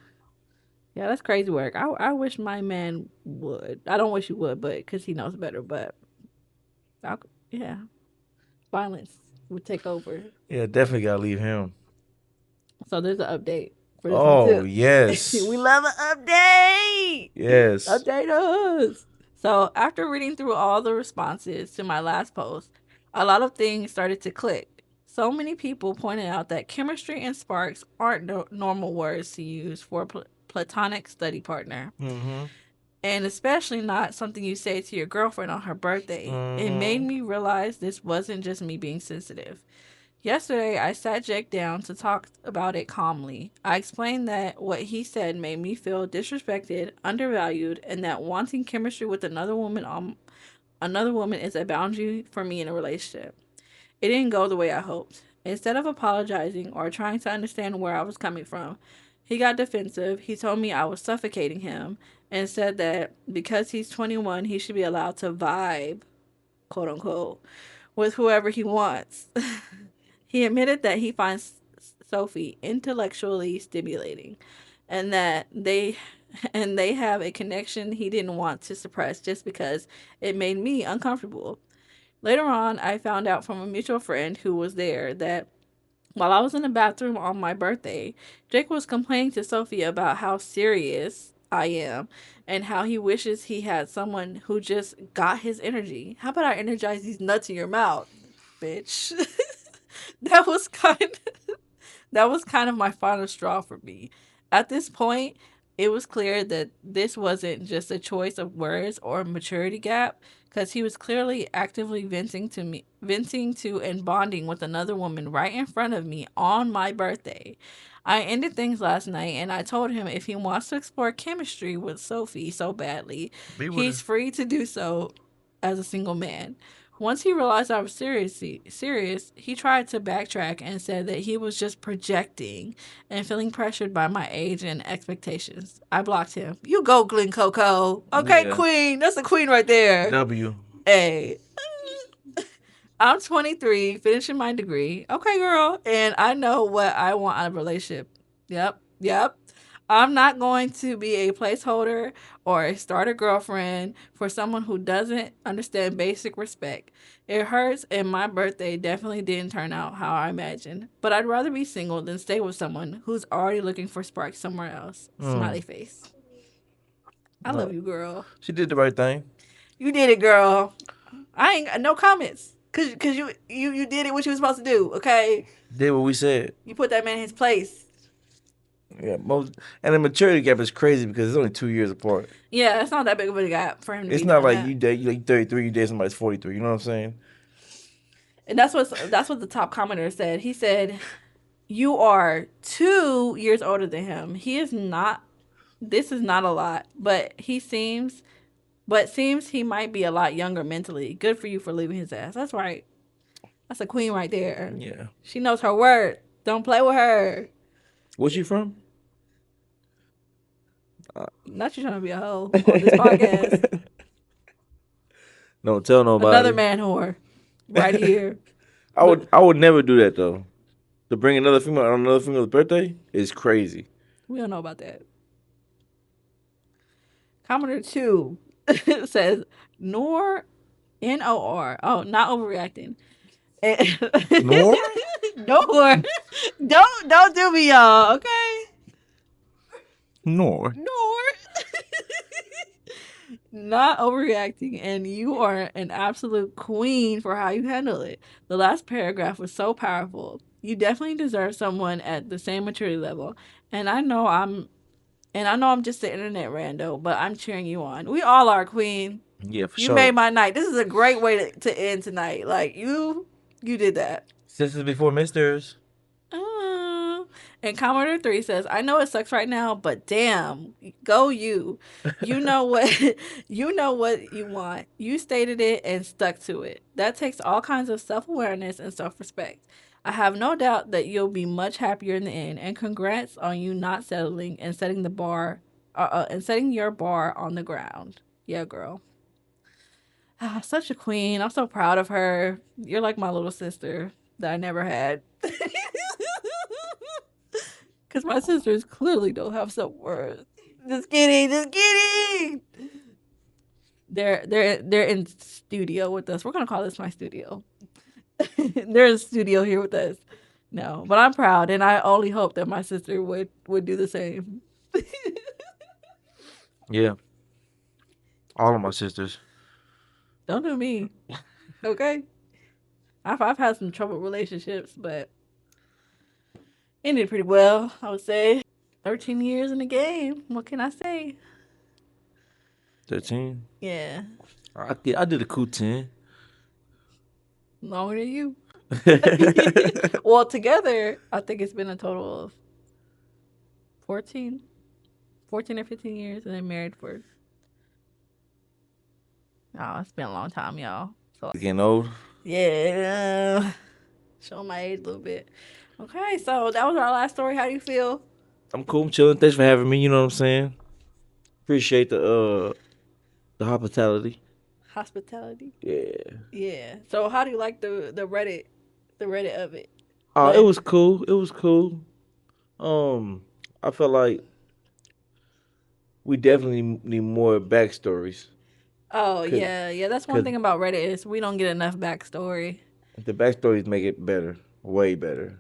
Yeah, that's crazy work. I wish my man would. I don't wish he would, but because he knows better. But yeah, violence would take over. Yeah, definitely gotta leave him. So there's an update for this one Oh too. yes. We love an update. Yes. Update us. So after reading through all the responses to my last post, a lot of things started to click. So many people pointed out that chemistry and sparks aren't normal words to use for a platonic study partner. Mm-hmm. And especially not something you say to your girlfriend on her birthday. It made me realize this wasn't just me being sensitive. Yesterday, I sat Jake down to talk about it calmly. I explained that what he said made me feel disrespected, undervalued, and that wanting chemistry with another woman is a boundary for me in a relationship. It didn't go the way I hoped. Instead of apologizing or trying to understand where I was coming from, he got defensive. He told me I was suffocating him and said that because he's 21, he should be allowed to vibe, quote unquote, with whoever he wants. He admitted that he finds Sophie intellectually stimulating and that they have a connection he didn't want to suppress just because it made me uncomfortable. Later on, I found out from a mutual friend who was there that while I was in the bathroom on my birthday, Jake was complaining to Sophie about how serious I am and how he wishes he had someone who just got his energy. How about I energize these nuts in your mouth, bitch? that was kind that was kind of my final straw for me. At this point, it was clear that this wasn't just a choice of words or a maturity gap, because he was clearly actively venting to and bonding with another woman right in front of me on my birthday. I ended things last night and I told him if he wants to explore chemistry with Sophie so badly, he's free to do so as a single man. Once he realized I was serious, he tried to backtrack and said that he was just projecting and feeling pressured by my age and expectations. I blocked him. You go, Glen Coco. Okay, Yeah. queen. That's the queen right there. W. Hey. I'm 23, finishing my degree. Okay, girl. And I know what I want out of a relationship. Yep. I'm not going to be a placeholder or a starter girlfriend for someone who doesn't understand basic respect. It hurts, and my birthday definitely didn't turn out how I imagined. But I'd rather be single than stay with someone who's already looking for sparks somewhere else. Smiley face. I love you, girl. She did the right thing. You did it, girl. I ain't got no comments. Cause you did it what you was supposed to do, okay? Did what we said. You put that man in his place. Yeah, and the maturity gap is crazy because it's only 2 years apart. Yeah, it's not that big of a gap for him to It's be not doing like that. you date you 33, you date somebody's 43. You know what I'm saying? And that's what the top commenter said. He said, "You are 2 years older than him. He is not this is not a lot, but seems he might be a lot younger mentally. Good for you for leaving his ass. That's right. That's a queen right there. Yeah. She knows her worth. Don't play with her. Where's you from? Not you trying to be a hoe on this podcast. Don't tell Another nobody. man whore right here. I would never do that though. To bring another female on another female's birthday is crazy. We don't know about that. Commenter 2 says, Nor, Nor. Oh, not overreacting. Nor? Nor. Don't do me, y'all, okay? Nor. Nor. Not overreacting, and you are an absolute queen for how you handle it. The last paragraph was so powerful. You definitely deserve someone at the same maturity level. And I know I'm just the internet rando, but I'm cheering you on. We all are, queen. Yeah, for You sure. made my night. This is a great way to end tonight. Like you did that. Sisters before misters. And commenter 3 says, I know it sucks right now, but damn, go you. You know what you know what you want. You stated it and stuck to it. That takes all kinds of self-awareness and self-respect. I have no doubt that you'll be much happier in the end, and congrats on you not settling and setting your bar on the ground. Yeah, girl. Such a queen. I'm so proud of her. You're like my little sister that I never had. Because my sisters clearly don't have self-worth. Just kidding. They're in studio with us. We're gonna call this my studio. They're in studio here with us. No, but I'm proud, and I only hope that my sister would do the same. Yeah. All of my sisters. Don't do me, okay? I've had some troubled relationships, but ended pretty well, I would say. 13 years in the game. What can I say? 13. Yeah, I did a cool 10. longer than you. Well, together, I think it's been a total of 14 or 15 years, and then married for. Oh, it's been a long time, y'all. So Getting old. yeah, showing my age a little bit. Okay, so that was our last story. How do you feel? I'm cool. I'm chilling. Thanks for having me. You know what I'm saying? Appreciate the hospitality. Hospitality. Yeah. Yeah. So how do you like the Reddit of it? Oh, Like- it was cool. It was cool. I felt like we definitely need more backstories. Oh Could- yeah. That's one could- thing about Reddit is we don't get enough backstory The backstories make it better, way better.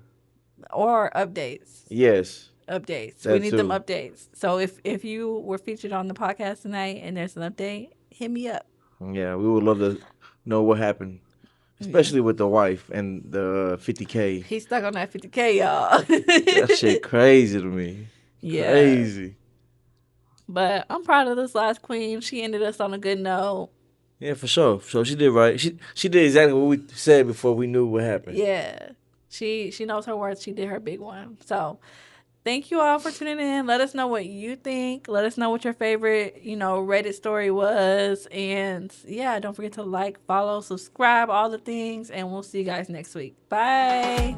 or updates. Yes. Updates. We That need them too. updates. So if you were featured on the podcast tonight and there's an update, hit me up. Yeah, we would love to know what happened, especially with the wife and the 50K. He's stuck on that 50K, y'all. That shit crazy to me. Yeah. Crazy. But I'm proud of this last queen. She ended us on a good note. Yeah, for sure. So she did right. She did exactly what we said before we knew what happened. Yeah. She knows her worth. She did her big one. So thank you all for tuning in. Let us know what you think. Let us know what your favorite, Reddit story was. And yeah, don't forget to like, follow, subscribe, all the things. And we'll see you guys next week. Bye.